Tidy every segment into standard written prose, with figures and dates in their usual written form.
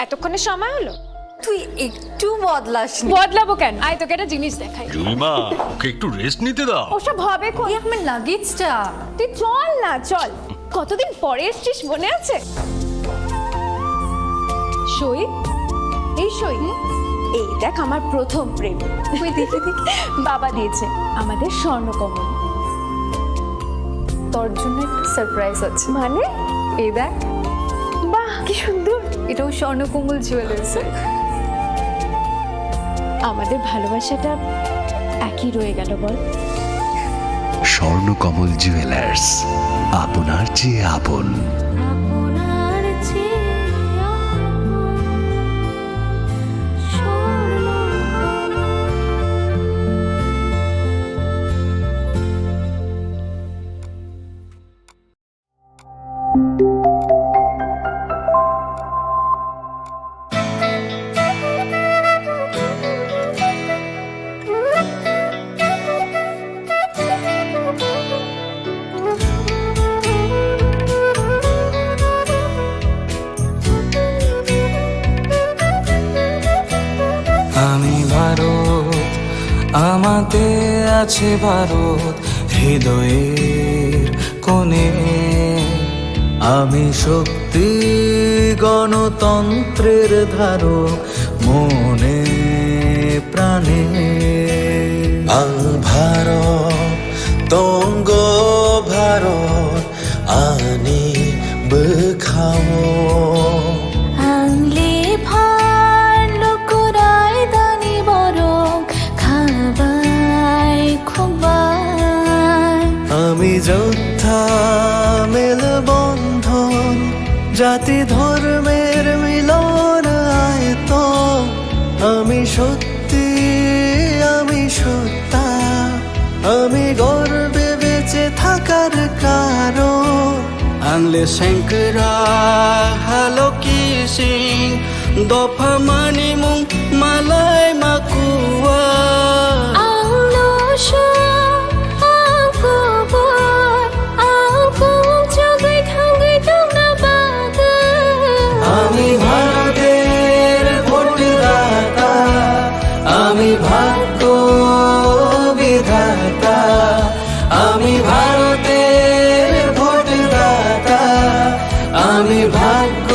এতক্ষণে সময় হলো? তুই একটু বদলাসনি। বদলাবো কেন? আয় তোকে একটা জিনিস দেখাই। জুলিমা, ওকে একটু রেস্ট নিতে দাও। ওসব হবে কোন? এই আমার লাগেজটা। তুই চল না, চল। কতদিন পরে এসছিস, মনে আছে? সই, এই সই, এই দেখ আমার প্রথম প্রেম। তুই দেখে দেখে বাবা দিয়েছে, আমাদের স্বর্ণকমল। তোর জন্য একটা সারপ্রাইজ আছে। মানে? এই দেখ, বাহ কি সুন্দর। এটাও স্বর্ণকমল জুয়েলার্সের। আমাদের ভালোবাসাটা একই রয়ে গেল বল। স্বর্ণকমল জুয়েলার্স, আপনার চেয়ে আপন। আমি ভারত, আমাতে আছে ভারত হৃদয়ের কোণে। আমি শক্তি গণতন্ত্রের ধারক মনে প্রাণে। ভারত তঙ্গ ভারত আনি বখাও। আংলে ভার লোকরাই দানি বরং খাবাই খুবাই। আমি যোদ্ধা মেলবন্ধন, জাতি ধর্মের মিলন আয়তন। আমি সত্যি, আমি সত্তা, আমি গর্বে বেঁচে থাকার কারণ। আনলে শঙ্করা হালো কি সিং, দফা মানি মুং মালাই মাকুয়া। আংলো সব আকুবর আকুম জগৈ থাঙ্গৈ তোমরা বাগান। আমি ভারতের ভোটদাতা, আমি ভাগ্য বিধাতা। আমি ভারতের ভোটদাতা, আমি ভাগ্য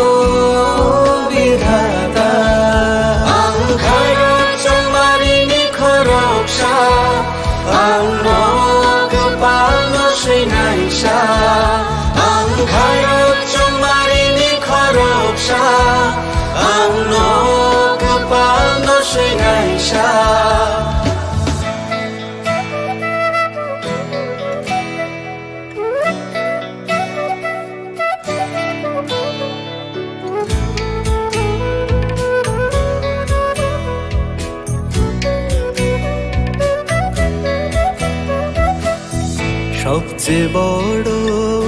বিধাতা। ভারত চমারিনি খরকসা, আংনক পালো শ্রীনাইসা। ভারত চমারিনি খরকসা, আংনক পালো শ্রীনাইসা। সবচেয়ে বড়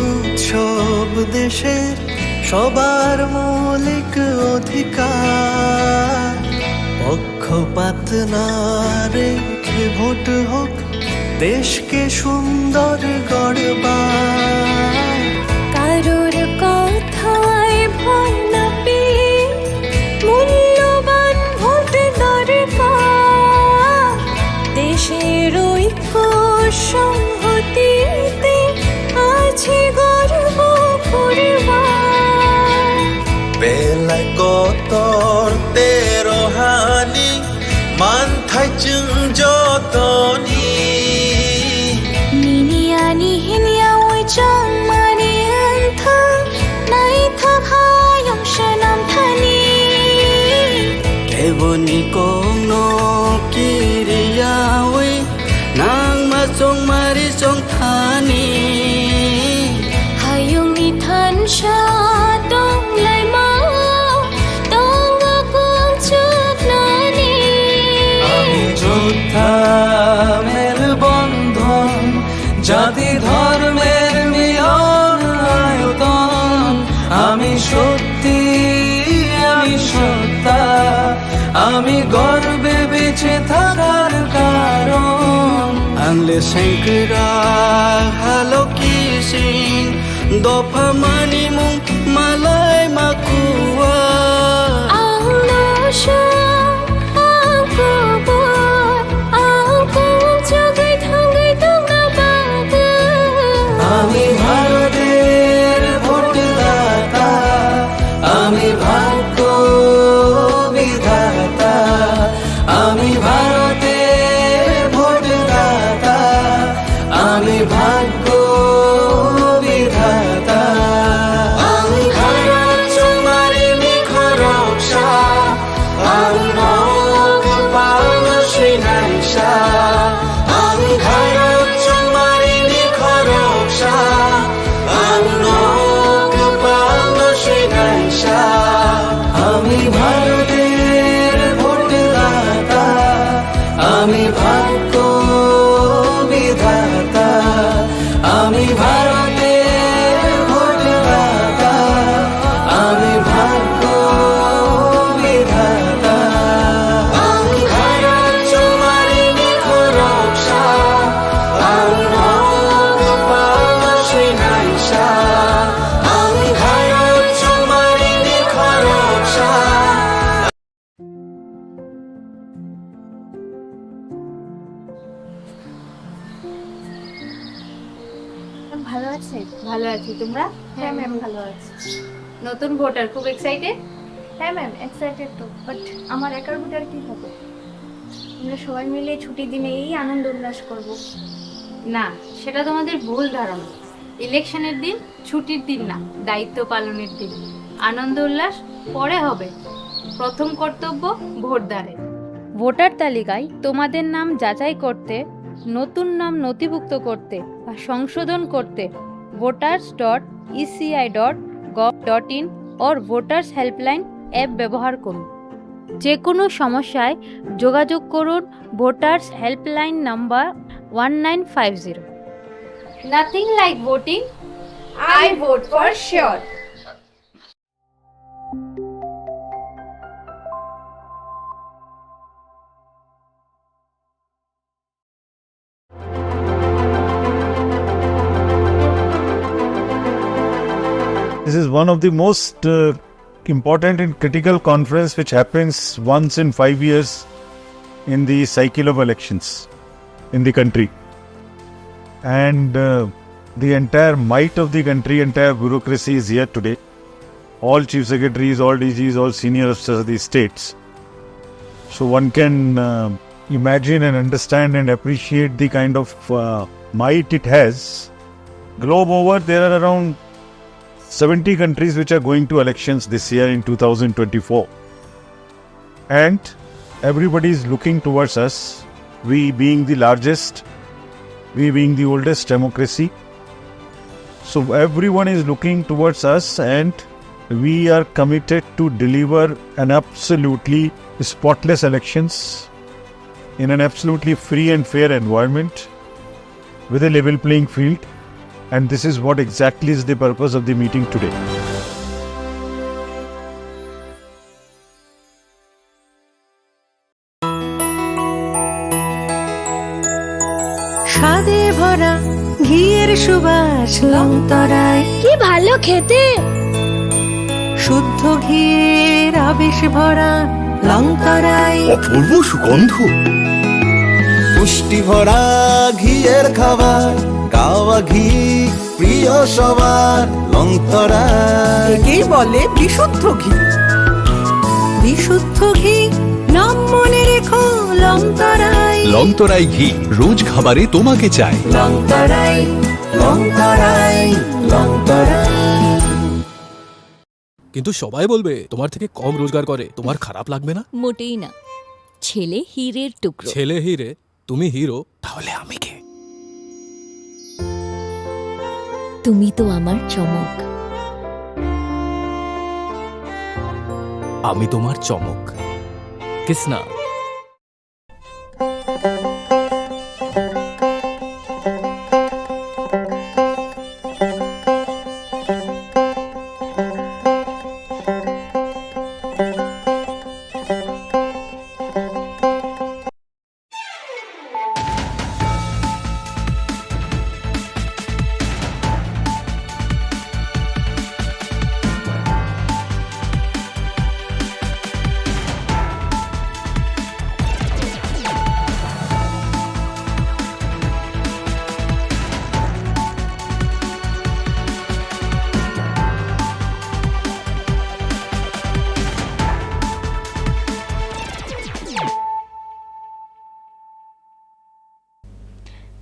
উৎসব দেশের, সবার মৌলিক অধিকার। পক্ষপাত না রেখে ভোট হোক, দেশকে সুন্দর গড়বার। কারোর কথায় ভয় না পেয়ে মূল্যবান ভোট দরকার। দেশের ঐক্য সংহতিতে আছে গর্ব পরিবার। বেলায় কতর তেরো হানি, মান থাইচুং যতনি। নিনিয়ানি হিনিয়া ওই চাং মানি আন্থাং নাই থাকায়ং সনাম থানি। কেবনি কোনো কিরিয়াওই nang masong mari song thani. Hayong ni than sha dong lai mau dong akong chuk nani. আমি যোদ্ধা মেলবন্ধন, জাতি ধর্মের মিলন আয়তন। আমি সত্যি, আমি সত্তা, আমি গর্বে বেঁচে থাকার কারণ। আনলে শঙ্করা হালো কি সিং, দফা মানি মুং মালাই মাকুয়া। আছি, তোমরা? হ্যাঁ ম্যাম ভালো আছে। নতুন ভোটার, খুব এক্সাইটেড? হ্যাঁ ম্যাম এক্সাইটেড তো, বাট আমার একার ভোটার কি হবে? আমরা সবাই মিলে ছুটির দিনে এই আনন্দ উল্লাস করব। না, সেটা তোমাদের ভুল ধারণা। ইলেকশনের দিন ছুটির দিন না, দায়িত্ব পালনের দিন। আনন্দ উল্লাস পরে হবে, প্রথম কর্তব্য ভোটদানের। ভোটার তালিকায় তোমাদের নাম যাচাই করতে, নতুন নাম নথিভুক্ত করতে বা সংশোধন করতে voters.eci.gov.in or voters helpline app ব্যবহার করুন। যে কোনো সমস্যায় যোগাযোগ করুন voters helpline number 1950। Nothing like voting. I vote for sure. This is one of the most important and critical conference which happens once in 5 years in the cycle of elections in the country. And the entire might of the country, entire bureaucracy is here today. All chief secretaries, all DGs, all senior officers of the states. So one can imagine and understand and appreciate the kind of might it has. Globe over, there are around 70 countries which are going to elections this year in 2024. And everybody is looking towards us, we being the largest, we being the oldest democracy. So everyone is looking towards us, and we are committed to deliver an absolutely spotless elections in an absolutely free and fair environment with a level playing field. And this is what exactly is the purpose of the meeting today. স্বাদে ভরা ঘিয়ের সুবাস লংতরায়, কি ভালো খেতে। শুদ্ধ ঘিয়ের আবেশ ভরা লংতরায়, অপূর্ব সুগন্ধ। পুষ্টি ভরা ঘিয়ের খাবার, গাওয়া ঘি প্রিয় সবার লংতরায়। একেই বলে বিশুদ্ধ ঘি। বিশুদ্ধ ঘি নাম মনে রেখো লংতরায়। লংতরাই ঘি রোজ খাবারে তোমাকে চাই। লংতরায় লংতরায় লংতরায়। কিন্তু সবাই বলবে তোমার থেকে কম রোজগার করে, তোমার খারাপ লাগবে না? মোটেই না, ছেলে হীরের টুকরো। ছেলে হিরে, তুমি হিরো, তাহলে আমি কে? তুমি তো আমার চমক। আমি তোমার চমক। Kisna?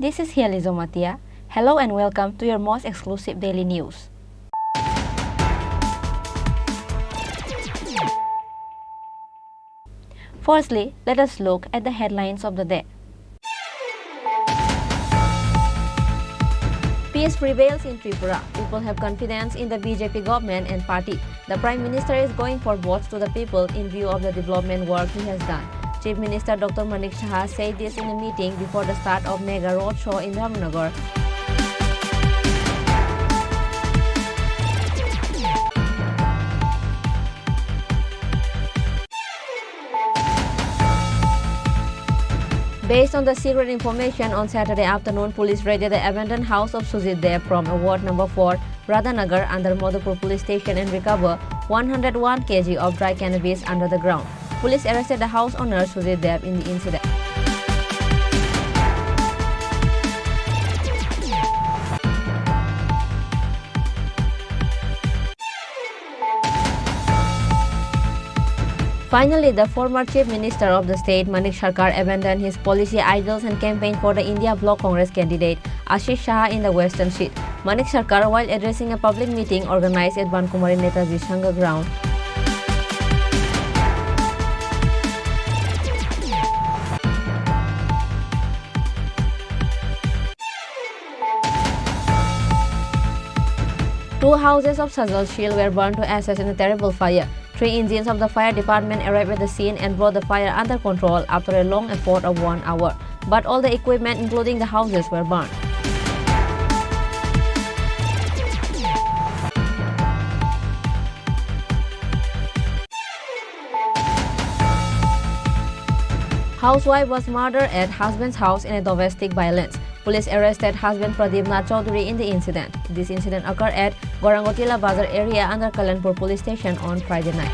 This is Hiali Zomatia. Hello and welcome to your most exclusive daily news. Firstly, let us look at the headlines of the day. Peace prevails in Tripura. People have confidence in the BJP government and party. The Prime Minister is going for votes to the people in view of the development work he has done. Chief Minister Dr. Manik Shah said this in a meeting before the start of Mega Roadshow in Dharmnagar. Based on the secret information, on Saturday afternoon, police raided the abandoned house of Sujit Dev from Ward number 4, Radhanagar, under Madhupur police station and recover 101 kg of dry cannabis under the ground. Police arrested the house owner Sujit Dev in the incident. Finally, the former Chief Minister of the state, Manik Sarkar, abandoned his policy ideals and campaigned for the India Bloc Congress candidate Ashish Shah in the Western seat. Manik Sarkar, while addressing a public meeting organized at Bankumari Netaji Sangha ground, two houses of Sajal Shil were burned to ashes in a terrible fire. 3 engines of the fire department arrived at the scene and brought the fire under control after a long effort of 1 hour. But all the equipment, including the houses, were burned. Housewife was murdered at husband's house in a domestic violence. Police arrested husband Pradeep Nath Chaudhary in the incident. This incident occurred at Gorangotila Bazar area under Kalanpur police station on Friday night.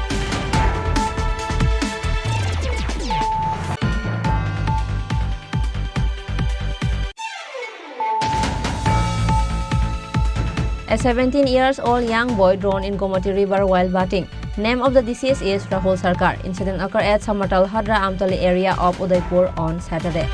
A 17-year-old young boy drowned in Gomati River while bathing. Name of the deceased is Rahul Sarkar. Incident occurred at Samatal Hadra Amtali area of Udaipur on Saturday.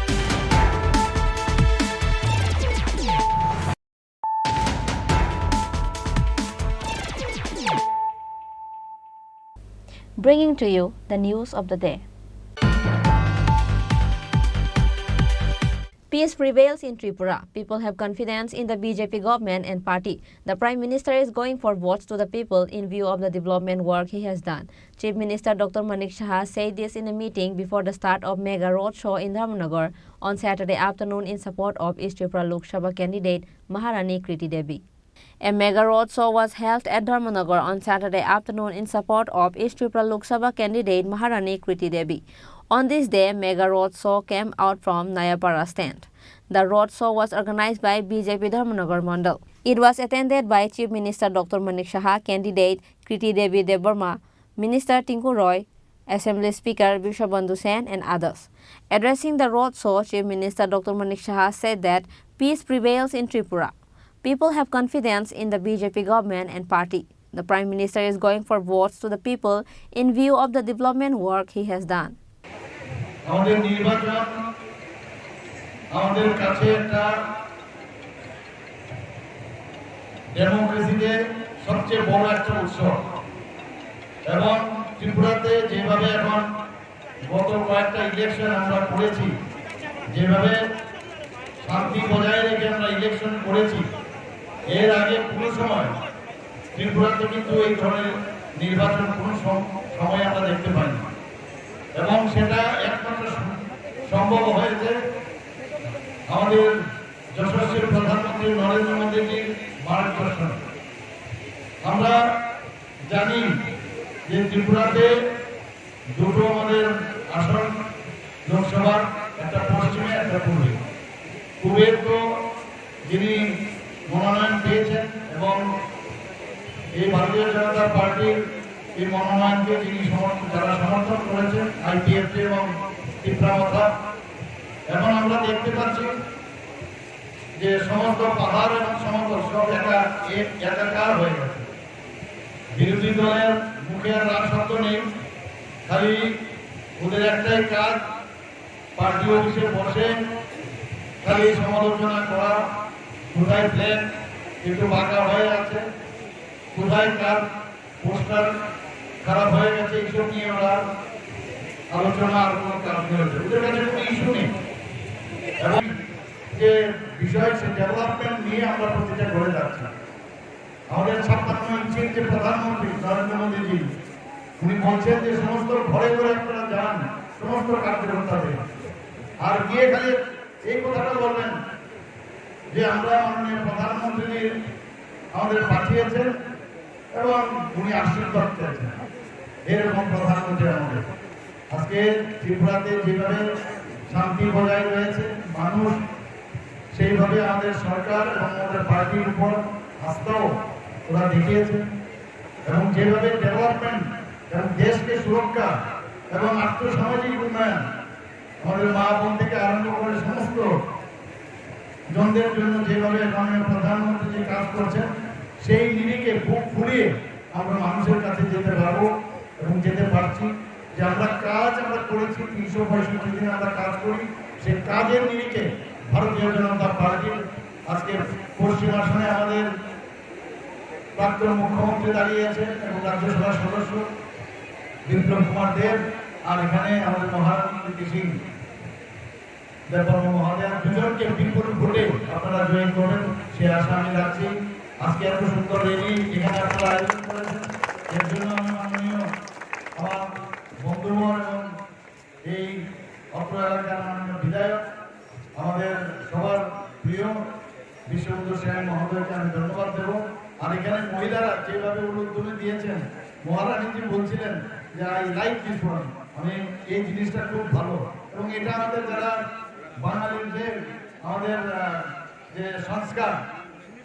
Bringing to you the news of the day. Peace prevails in Tripura. People have confidence in the BJP government and party. The Prime Minister is going for votes to the people in view of the development work he has done. Chief Minister Dr. Manik Shah said this in a meeting before the start of Mega Road Show in Dharmanagar on Saturday afternoon in support of East Tripura Lok Sabha candidate Maharani Kriti Devi. A mega road show was held at Dharmanagar on Saturday afternoon in support of East Tripura Lok Sabha candidate Maharani Kriti Devi. On this day, mega road show came out from Nayapara stand. The road show was organized by BJP Dharmanagar Mandal. It was attended by Chief Minister Dr. Manik Shah, candidate Kriti Devi Devarma, Minister Tinku Roy, Assembly Speaker Bishabandhu Sen and others. Addressing the road show, Chief Minister Dr. Manik Shah said that peace prevails in Tripura. People have confidence in the BJP government and party. The Prime Minister is going for votes to the people in view of the development work he has done. আমাদের নির্বাচন আমাদের কাছে একটা ডেমোক্রেসিতে সবচেয়ে বড় একটা উৎসব এবং ত্রিপুরাতে যেভাবে এখন গত কয়েকটা ইলেকশন আমরা করেছি, যেভাবে শান্তি বজায় রেখে আমরা ইলেকশন করেছি, এর আগে কোনো সময় ত্রিপুরাতে কিন্তু এই ধরনের নির্বাচন কোনো সময় আমরা দেখতে পাইনি এবং সেটা একমাত্র সম্ভব হয়েছে আমাদের যশস্বী প্রধানমন্ত্রী নরেন্দ্র মোদীজির মার্গদর্শন। আমরা জানি যে ত্রিপুরাতে দুটো আমাদের আসন লোকসভার, একটা পশ্চিমে একটা পূর্বে। পূর্বের তো যিনি মনোনয়ন পেয়েছেন এবং এই ভারতীয় জনতা পার্টির এই মনোনয়নকে যিনি যারা সমর্থন করেছেন, আইপিএফটি এবং ত্রিপুরা। এখন আমরা দেখতে পাচ্ছি যে সমস্ত পাহাড় এবং সমতল সব একাকার হয়ে গেছে। বিরোধী দলের মুখে আর শব্দ নেই, খালি ওদের একটাই কাজ, পার্টি অফিসে বসে খালি সমালোচনা করা, কোথায় প্লেন একটু বাঁকা হয়ে আছে, কোথায় কার পোস্টার খারাপ হয়ে গেছে, এইসব নিয়ে ওরা আলোচনা আর কোনো কাজ হয়েছে। ওদের কাছে কোনো ইস্যু নেই এবং যে বিষয় সে ডেভেলপমেন্ট নিয়ে আমরা প্রতিটা করে যাচ্ছি। আমাদের 56 ইঞ্চির যে প্রধানমন্ত্রী নরেন্দ্র মোদীজি, উনি বলছেন যে সমস্ত ঘরে ঘরে আপনারা যান, সমস্ত কার্যকর্তা দেন, আর গিয়ে খালি এই কথাটা বলবেন যে আমরা মাননীয় প্রধানমন্ত্রী আমাদের পাঠিয়েছেন এবং উনি আশীর্বাদ পেয়েছেন। এরকম প্রধানমন্ত্রী আমাদের আজকে ত্রিপুরাতে যেভাবে শান্তি বজায় রয়েছে, মানুষ সেইভাবে আমাদের সরকার এবং আমাদের পার্টির উপর আস্থাও ওরা দেখিয়েছে এবং যেভাবে ডেভেলপমেন্ট এবং দেশকে সুরক্ষা এবং আর্থসামাজিক উন্নয়ন আমাদের মা বোন থেকে আরম্ভ করে সমস্ত জনদের জন্য যেভাবে মাননীয় প্রধানমন্ত্রী যে কাজ করছেন, সেই নিরিখে বুক ফুলিয়ে আমরা মানুষের কাছে যেতে পারবো এবং যেতে পারছি যে আমরা করেছি 365 দিন আমরা কাজ করি, সেই কাজের নিরিখে ভারতীয় জনতা পার্টির আজকে পশ্চিম আসনে আমাদের প্রাক্তন মুখ্যমন্ত্রী দাঁড়িয়েছেন এবং রাজ্যসভার সদস্য বিপ্লব কুমার দেব, আর এখানে আমাদের মহারানী সিং দেববর্মা মহোদয়, দুজনকে বিপুল ভোটে আপনারা জয়ী করবেন সে আশা আমি রাখছি। আজকে এত সুন্দর রেলি এখানে আপনারা আয়োজন করেছেন, এর জন্য আমি মাননীয় আমার বন্ধুবর এবং এই অত্র এলাকার মাননীয় বিধায়ক আমাদের সবার প্রিয় বিশ্ববন্ধু সেন মহোদয়কে আমি ধন্যবাদ দেব। আর এখানে মহিলারা যেভাবে উদ্যোগে দিয়েছেন, মহারানীজি বলছিলেন যে আই লাইক দিস ওয়ান, মানে এই জিনিসটা খুব ভালো এবং এটা আমাদের যারা বাঙালির যে আমাদের যে সংস্কার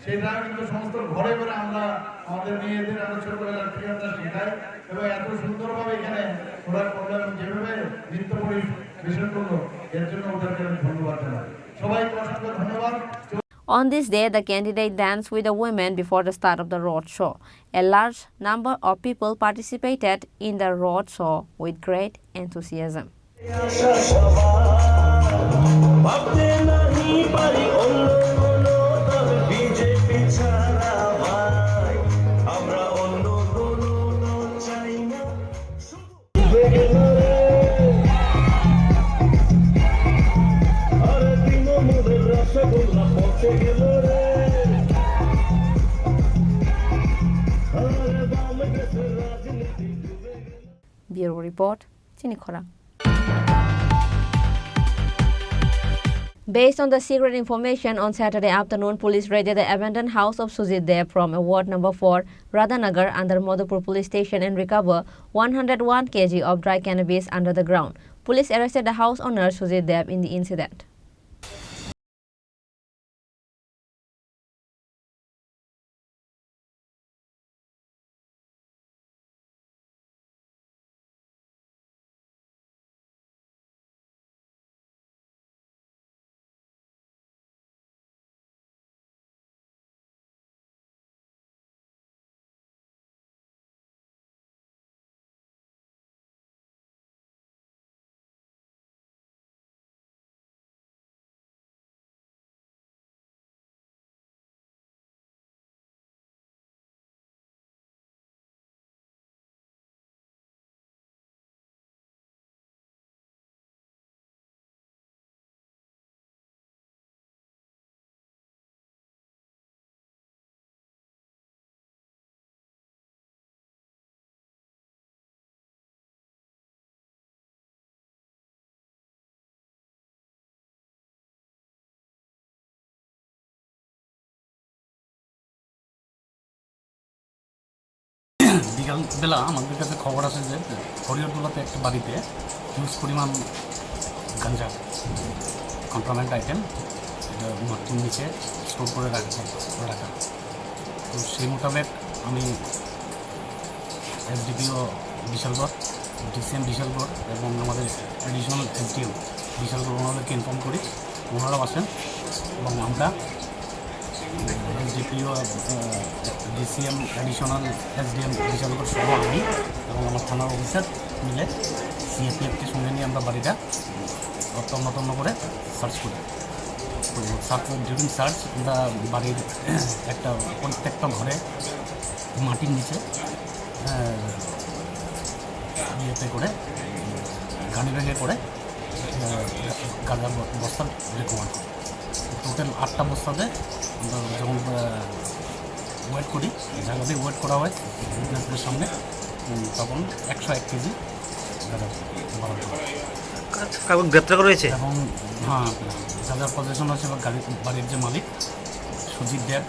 সেটা কিন্তু সমস্ত ঘরে ঘরে আমরা আমাদের মেয়েদের আমরা ছোটবেলা থেকে আমরা শেখাই এবং এত সুন্দরভাবে এখানে ওরা করলো এবং যেভাবে নৃত্য পরিবেশন করলো এর জন্য ওদেরকে আমি ধন্যবাদ জানাই। সবাইকে অসংখ্য ধন্যবাদ। On this day, the candidate danced with the women before the start of the road show. A large number of people participated in the road show with great enthusiasm. Bureau Report, Chinikhora. Based on the secret information, on Saturday afternoon, police raided the abandoned house of Sujit Dev from Ward number 4, Radhanagar, under Madhupur police station and recover 101 kg of dry cannabis under the ground. Police arrested the house owner Sujit Dev in the incident. বিকালবেলা আমাদের কাছে খবর আসে যে হরিহরদোলাতে একটা বাড়িতে huge পরিমাণ গাঞ্জা contraband item এটা মাটির নিচে স্টোর করে রাখা। তো সেই মোতাবেক আমি এসডিপিও বিশালগড়, ডিসিএম বিশালগড় এবং আমাদের অ্যাডিশনাল এসডিও বিশালগড় ওনাদেরকে ইনফর্ম করি, ওনারাও আসেন এবং আমরা SDPO DCM additional SDM Bishalgarh সহ আমি এবং আমার থানার অফিসার মিলে সিএপিএফকে সঙ্গে নিয়ে আমরা বাড়িটা তন্ন করে সার্চ করি। তো ডিউরিং সার্চ আমরা বাড়ির প্রত্যেকটা ঘরে মাটির নিচে ইয়েতে করে গাড়ি ব্যাগে করে গাঁজার বস্তা রিকভার করি। টোটাল 8টা বস্তাতে আমরা যখন ওয়েট করি, জায়গাতে ওয়েট করা হয় উইটনেসদের সামনে, তখন 101 কেজি গাঁজা গ্রেপ্তার করা হয়েছে এবং হ্যাঁ গাঁজার পজিশন হচ্ছে বাড়ির যে মালিক সুজিত দেব,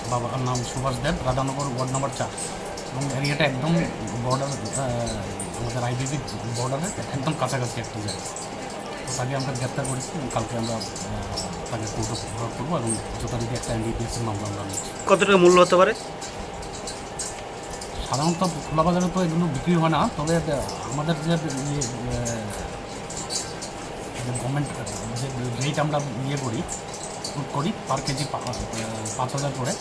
বাবার নাম সুভাষ দেব, রাধানগর ওয়ার্ড নম্বর 4 এবং এরিয়াটা একদম বর্ডার, আমাদের আইবিবি বর্ডারে একদম কাছাকাছি একটা জায়গা। তাকে আমরা গ্রেপ্তার করেছি এবং কালকে আমরা তাকে কোর্টে প্রভাব করবো এবং যথারীতি একটা এনডিপিএসের মামলা আমরা নিচ্ছি। কত টাকা মূল্য হতে পারে? সাধারণত খোলা বাজারে তো এগুলো বিক্রি হয় না, তবে আমাদের যে গভর্নমেন্ট যে রেট আমরা করি পার কেজি 5,000 করে,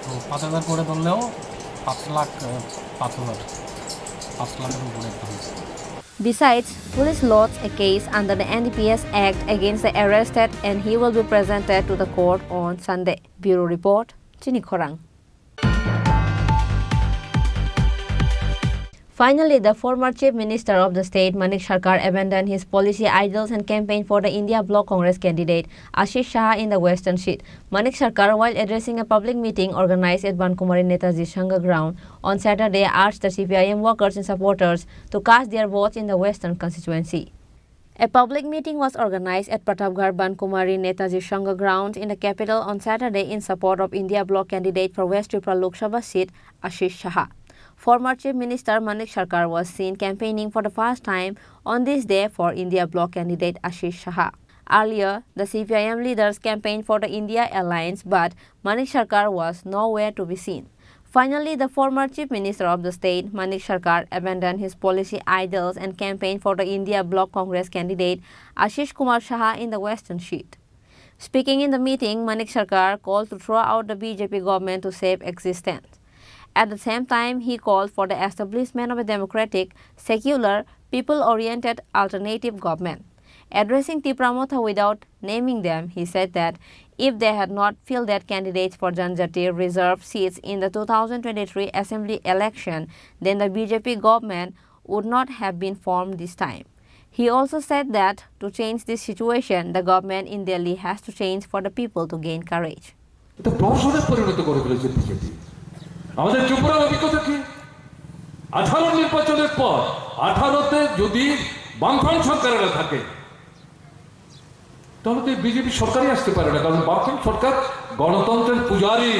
তো 5,000 করে ধরলেও 5,05,000 5 লাখের উপরে একটা হয়েছে। Besides, police lodged a case under the NDPS Act against the arrested and he will be presented to the court on Sunday. Bureau Report, Chini Khorang. Finally, the former Chief Minister of the state, Manik Sarkar, abandoned his policy ideals and campaigned for the India Bloc Congress candidate Ashish Shah in the Western seat. Manik Sarkar, while addressing a public meeting organized at Bankumari Netaji Sangha ground on Saturday, urged the CPIM workers and supporters to cast their votes in the Western constituency. A public meeting was organized at Pratapgarh Bankumari Netaji Sangha ground in the capital on Saturday in support of India Bloc candidate for West Tripura Lok Sabha seat Ashish Shah. Former Chief Minister Manik Sarkar was seen campaigning for the first time on this day for India Bloc candidate Ashish Shah. Earlier, the CPIM leaders campaigned for the India Alliance, but Manik Sarkar was nowhere to be seen. Finally, the former Chief Minister of the state, Manik Sarkar, abandoned his policy ideals and campaigned for the India Bloc Congress candidate Ashish Kumar Shah in the Western seat. Speaking in the meeting, Manik Sarkar called to throw out the BJP government to save existence. At the same time, he called for the establishment of a democratic, secular, people-oriented alternative government. Addressing Tipramotha without naming them, he said that if they had not fielded candidates for Janjati reserved seats in the 2023 Assembly election, then the BJP government would not have been formed this time. He also said that to change this situation, the government in Delhi has to change for the people to gain courage. আমাদের ত্রিপুরার অভিজ্ঞতা কি 18 নির্বাচনের পর 18তে যদি বামফ্রন্ট সরকারেরা থাকে তাহলে তো বিজেপি সরকারই আসতে পারে না, কারণ বামফ্রন্ট সরকার গণতন্ত্রের পূজারী।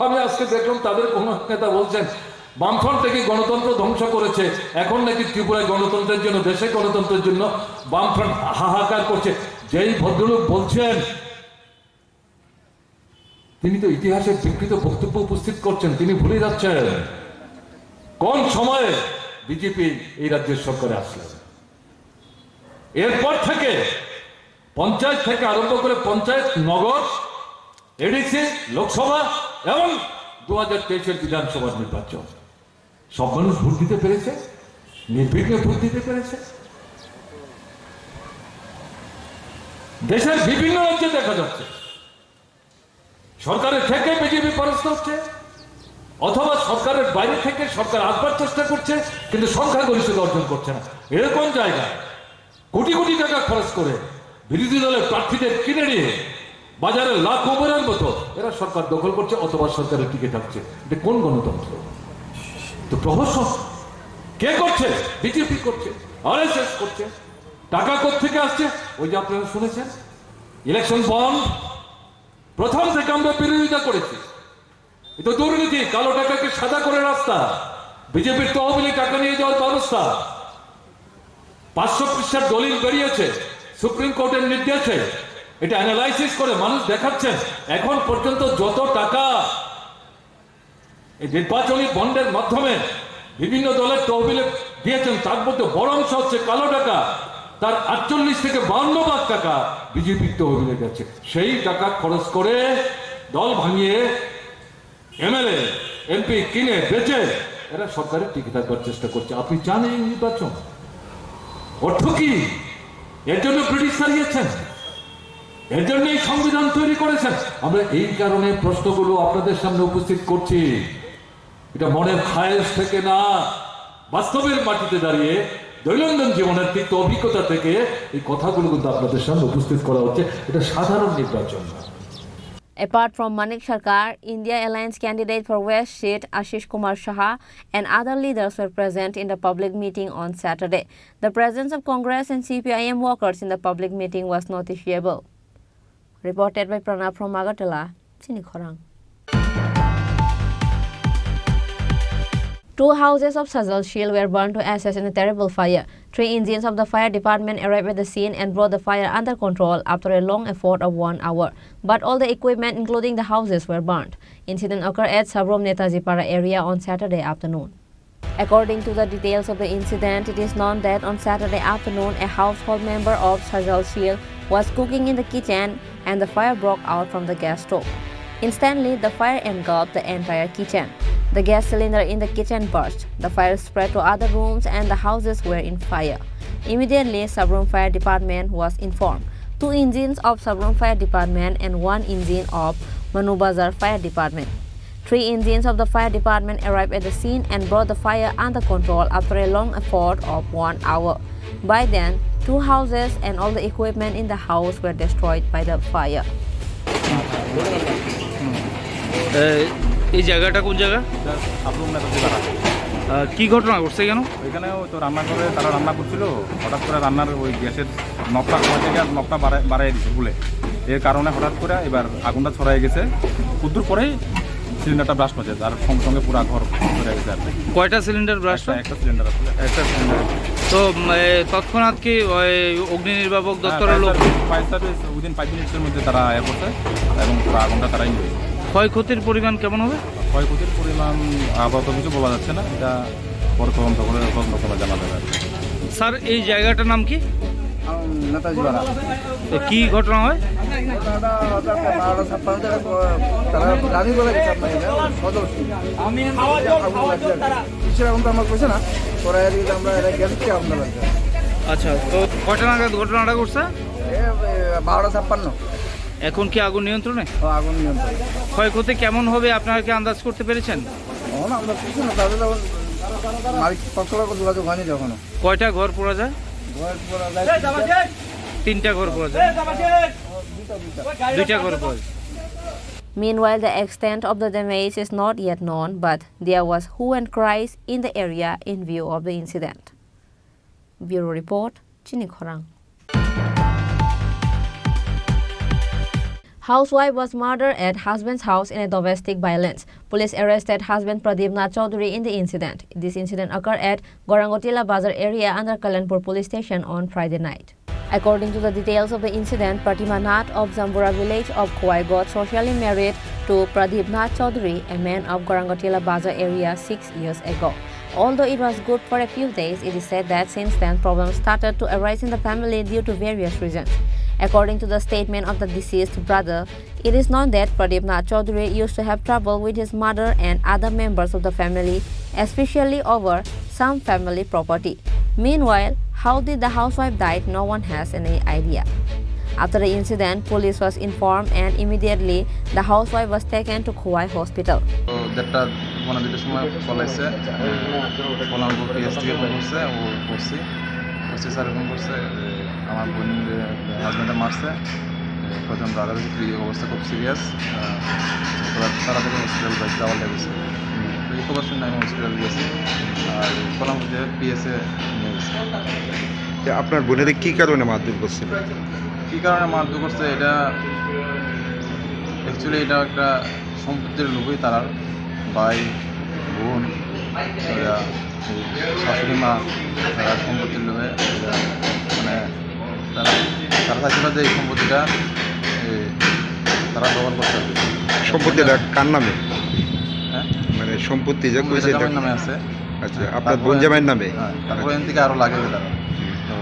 আমি আজকে দেখলাম তাদের কোন নেতা বলছেন বামফ্রন্ট থেকে গণতন্ত্র ধ্বংস করেছে, এখন নাকি ত্রিপুরায় গণতন্ত্রের জন্য, দেশে গণতন্ত্রের জন্য বামফ্রন্ট হাহাকার করছে। যেই ভদ্রলোক বলছেন তিনি তো ইতিহাসের বিকৃত বক্তব্য উপস্থিত করছেন, তিনি ভুলে যাচ্ছেন কোন সময়ে বিজেপি এই রাজ্যের সরকারে আসলেন। এরপর থেকে পঞ্চায়েত থেকে আরম্ভ করে পঞ্চায়েত, নগর, এডিসি, লোকসভা এবং 2023-এর বিধানসভা নির্বাচন সব মানুষ ভোট দিতে পেরেছে, নির্বিঘ্নে ভোট দিতে পেরেছে। দেশের বিভিন্ন রাজ্যে দেখা যাচ্ছে সরকারের থেকে বিজেপি পরাস্ত হচ্ছে, অথবা সরকারের বাইরে থেকে সরকার আসবার চেষ্টা করছে কিন্তু সংখ্যাগরিষ্ঠতা অর্জন করছে না। এরকম জায়গায় কোটি কোটি টাকা খরচ করে বিরোধী দলের প্রার্থীদের কিনে নিয়ে বাজারে লাখ ওভারের মতো এরা সরকার দখল করছে অথবা সরকারের টিকে থাকছে। এটা কোন গণতন্ত্র? তো প্রহসন কে করছে? বিজেপি করছে, আরএসএস করছে। টাকা কোত্থেকে আসছে? ওই যে আপনারা শুনেছেন ইলেকশন বন্ড, প্রথম থেকে আমরা বিরোধিতা করেছি। এটা দুর্নীতি, কালো টাকাকে সাদা করে রাস্তা, বিজেপির তহবিলে টাকা নিয়ে যাওয়ার ব্যবস্থা। 500 পৃষ্ঠার দলিল বেরিয়েছে সুপ্রিম কোর্টের নির্দেশে, এটা অ্যানালাইসিস করে মানুষ দেখাচ্ছেন এখন পর্যন্ত যত টাকা এই নির্বাচনী বন্ডের মাধ্যমে বিভিন্ন দলের তহবিলে দিয়েছেন তার মধ্যে বড় অংশ হচ্ছে কালো টাকা। তার 48 থেকে 52 লাখ টাকা বিজেপির তহবিলে গেছে। সেই টাকা খরচ করে দল ভাঙিয়ে এমএলএ এমপি কিনে বেচে এরা সরকারের টিকে থাকবার চেষ্টা করছে। আপনি জানেন এই নির্বাচন অর্থ কি? এর জন্য ব্রিটিশ হারিয়েছেন, এর জন্য এই সংবিধান তৈরি করেছেন। আমরা এই কারণে প্রশ্নগুলো আপনাদের সামনে উপস্থিত করছি। এটা মনের খায়েশ থেকে না, বাস্তবের মাটিতে দাঁড়িয়ে দৈনন্দিন জীবনের তিক্ত অভিজ্ঞতা থেকে এই কথাগুলো কিন্তু আপনাদের সামনে উপস্থিত করা হচ্ছে। এটা সাধারণ নির্বাচন না। Apart from Manik Sarkar, India Alliance candidate for West seat Ashish Kumar Shah and other leaders were present in the public meeting on Saturday. The presence of Congress and CPIM workers in the public meeting was noticeable. Reported by Pranab from Agartala, Chini Khorang. 2 houses of Sajal Shil were burned to ashes in a terrible fire. 3 engines of the fire department arrived at the scene and brought the fire under control after a long effort of 1 hour. But all the equipment, including the houses, were burnt. Incident occurred at Sabrom Netaji Para area on Saturday afternoon. According to the details of the incident, it is known that on Saturday afternoon, a household member of Sajal Shil was cooking in the kitchen and the fire broke out from the gas stove. Instantly, the fire engulfed the entire kitchen. The gas cylinder in the kitchen burst. The fire spread to other rooms and the houses were in fire. Immediately, Sabrom Fire Department was informed. 2 engines of Sabrom Fire Department and 1 engine of Manubazar Fire Department. 3 engines of the fire department arrived at the scene and brought the fire under control after a long effort of 1 hour. By then, 2 houses and all the equipment in the house were destroyed by the fire. এই জায়গাটা কোন জায়গা? আপনার নেতাজি পাড়া। কি ঘটনা ঘটছে কেন? ওইখানে তো রান্না করে তারা রান্না করছিল, হঠাৎ করে রান্নার ওই গ্যাসের নবটা নবটা বাড়াই দিচ্ছে ভুলে। এর কারণে হঠাৎ করে এবার আগুনটা ছড়াই গেছে, কুদ্দুর পরেই সিলিন্ডারটা ব্লাস্ট হয়েছে, যার সঙ্গে সঙ্গে পুরো ঘর ধরে গেছে আর কি। কয়টা সিলিন্ডার ব্লাস্ট? একটা সিলিন্ডার আসলে, একটা সিলিন্ডার। তো তৎক্ষণাৎ কি অগ্নি নির্বাপক দপ্তরের লোক? ফায়ার সার্ভিস উইদিন 5 মিনিটের মধ্যে তারা এ করছে এবং পুরো আগুনটা তারাই নিয়েছে। ক্ষয়ক্ষতির পরিমাণ কেমন হবে? ক্ষয়ক্ষতির পরিমাণ আপাতত কিছু বলা যাচ্ছে না, এটা পরে তদন্ত করে জানা যাবে। স্যার, এই জায়গাটার নাম কি? নেতাজি পাড়া। কি ঘটনা হয়? আচ্ছা, তো কয়টা নাগাদ ঘটনাটা ঘটছে? 12:56। এখন কি আগুন নিয়ন্ত্রণে? আগুন নিয়ন্ত্রণ। ক্ষয়ক্ষতি কেমন হবে আপনারা কি আন্দাজ করতে পেরেছেন? আমরা কিছু না, তাদের মালিক পক্ষের যোগাযোগ হয়নি যখনও। কয়টা ঘর পোড়া যায়? ঘর পোড়া যায় 3টা ঘর পোড়া যায়, 2টা ঘর পোড়া যায়। Meanwhile, the extent of the damage is not yet known, but there was hue and cries in the area in view of the incident. Bureau Report, Chinikhorang. Housewife was murdered at husband's house in a domestic violence. Police arrested husband Pradeep Nath Chaudhary in the incident. This incident occurred at Gorangotila Bazar area under Kalanpur police station on Friday night. According to the details of the incident, Pratima Nath of Zambura village of Khowai got socially married to Pradeep Nath Chaudhary, a man of Gorangotila Bazar area 6 years ago. Although it was good for a few days, it is said that since then problems started to arise in the family due to various reasons. According to the statement of the deceased brother, it is known that Pradeep Nath Chaudhary used to have trouble with his mother and other members of the family, especially over some family property. Meanwhile, how did the housewife die? No one has any idea. After the incident, police was informed and immediately the housewife was taken to Khowai Hospital. যেটা মানে দুটোর সময় call আসছে, কলামপুর PS থেকে phone করছে, ও করছি sir phone করছে, আমার বোন হাজব্যান্ডে মারছে, প্রথম ব্রাদার অবস্থা খুব সিরিয়াস, তাড়াতাড়ি হসপিটাল যাওয়া লেগেছে। তো এই খবর শুনে আমি হসপিটাল গেছি আর কলামপুর যে পিএসে নিয়ে গেছি। আপনার বোনের কি কারণে মারধর করছিল? কী কারণে মারধর করছে এটা অ্যাকচুয়ালি এটা একটা সম্পত্তির লোভই, তারা ভাই বোন শাশুড়ি মা তারা সম্পত্তির লোভে মানে তারা চাইছিল যে এই সম্পত্তিটা তারা দখল করতে হবে। সম্পত্তিটা কার নামে? হ্যাঁ, মানে সম্পত্তি যে জামাইয়ের নামে আছে। আচ্ছা, আপনার বোন জামাইয়ের নামে? হ্যাঁ, তারপরে এন থেকে আরও লাগে তারা। তো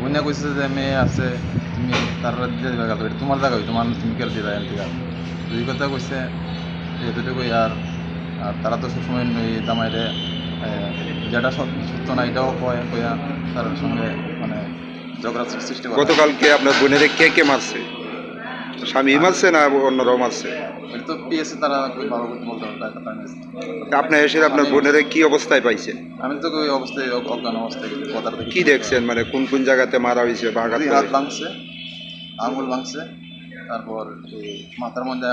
বোনে কইছে যে মেয়ে আছে, তুমি তারা দিয়ে দেবে, এটা তোমার জায়গা, তোমার তুমি কেন দিবা এন থেকে। দুই কথা কইছে এতটুকুই। আর তারা তো সবসময় এই জামাইরে যেটা সত্য না এটাও কয়া তার সঙ্গে মানে ঝগড়া সৃষ্টি করে। গতকালকে আপনার বোনের কে কে মারছে? স্বামী মারছে না অন্যরাও মারছে? এটা তো পিএসএ তারা ভালো করতে বলতে পারবে। আপনি এসে আপনার বোনের কি অবস্থায় পাইছেন? আমি তো ওই অবস্থায় অজ্ঞান অবস্থায় কথা কি দেখছেন, মানে কোন কোন জায়গাতে মারা হয়েছে? হাত ভাঙছে, আঙুল ভাঙছে, তারপর এই মাথার মধ্যে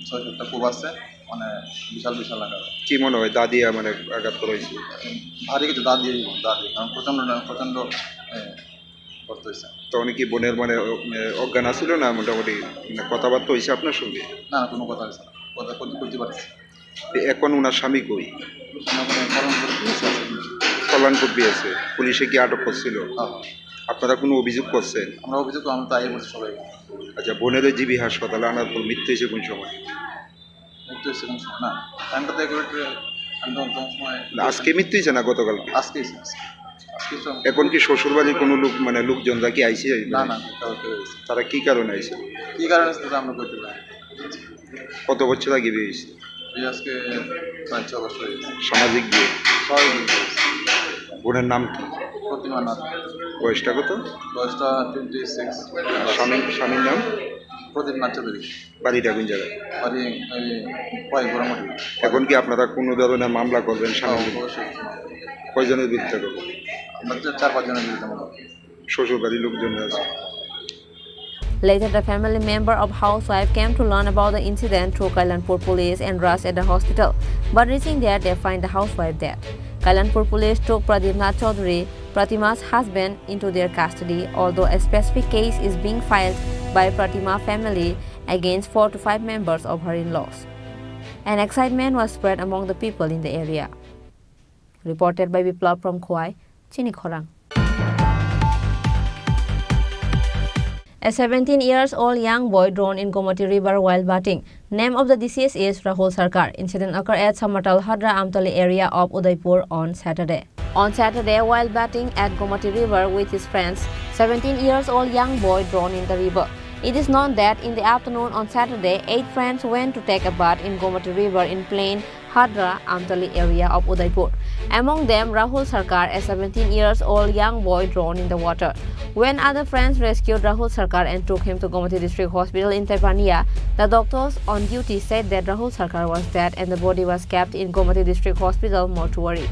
6-7টা কোপ আছে, মানে বিশাল বিশাল আঘাত। কি মনে হয় দাদি মানে আঘাত করেছে? ভারী কিছু দাদি কারণ প্রচণ্ড করতে হয়েছে। তখন কি বোনের মানে অজ্ঞান আসছিল না? মোটামুটি কথাবার্তা হয়েছে আপনার সঙ্গে? না, কোনো কথা হয়েছে না, কথা করতে পারছি। এখন ওনার স্বামী কই? কল্যাণপুর পেয়েছে। পুলিশে কি আটক করছিল? আপনারা কোনো অভিযোগ করছেন? আমরা অভিযোগ আমরা তাই বলছি সবাই। আচ্ছা, বোনের জিবি হাসপাতালে আনার পর মৃত্যু হয়েছে কোন সময়? মৃত্যু হয়েছে কোন সময় না, টাইমটা তো সময় আজকে মৃত্যু হয়েছে না গতকাল? আজকে। এখন কি শ্বশুরবাড়ির কোনো লোক মানে লোকজনরা কি আইছে? না, তারা কি কারণে আইছে? কি কারণে আমরা করতে পারি। কত বছর আগে বিয়ে হয়েছে? আজকে 5 বছর সামাজিক বিয়ে। সবাই বোনের নাম কি? প্রতিমা নাথ। বয়সটা কত? বয়সটা 26। স্বামীর নাম? প্রদীপ নাথ চৌধুরী। বাড়িটা কোন জায়গায়? বাড়ি গোড়ামাটি। এখন কি আপনারা কোনো ধরনের মামলা করবেন? অবশ্যই। কয়জনের বিরুদ্ধে করবেন? আমরা 4-5 জনের বিরুদ্ধে মামলা। শ্বশুর বাড়ির লোকজন আছে? Later, the family member of housewife came to learn about the incident through Kailanpur police and rushed at the hospital. But reaching there, they find the housewife dead. Kailanpur police took Pradeep Nath Chaudhary, Pratima's husband, into their custody, although a specific case is being filed by Pratima family against 4 to 5 members of her in-laws. An excitement was spread among the people in the area. Reported by Biplav from Khwai, Chinikhorang. A 17-year-old young boy drowned in Gomati River while bathing. Name of the deceased is Rahul Sarkar. Incident occurred at Samatal Hadra Amtali area of Udaipur on Saturday. On Saturday, while bathing at Gomati River with his friends, 17-year-old young boy drowned in the river. It is known that in the afternoon on Saturday, 8 friends went to take a bath in Gomati River in plain Hadra Amtali area of Udaipur. Among them, Rahul Sarkar, a 17-year-old young boy, drowned in the water. When other friends rescued Rahul Sarkar and took him to Gomati District Hospital in Tepania, the doctors on duty said that Rahul Sarkar was dead and the body was kept in Gomati District Hospital mortuary.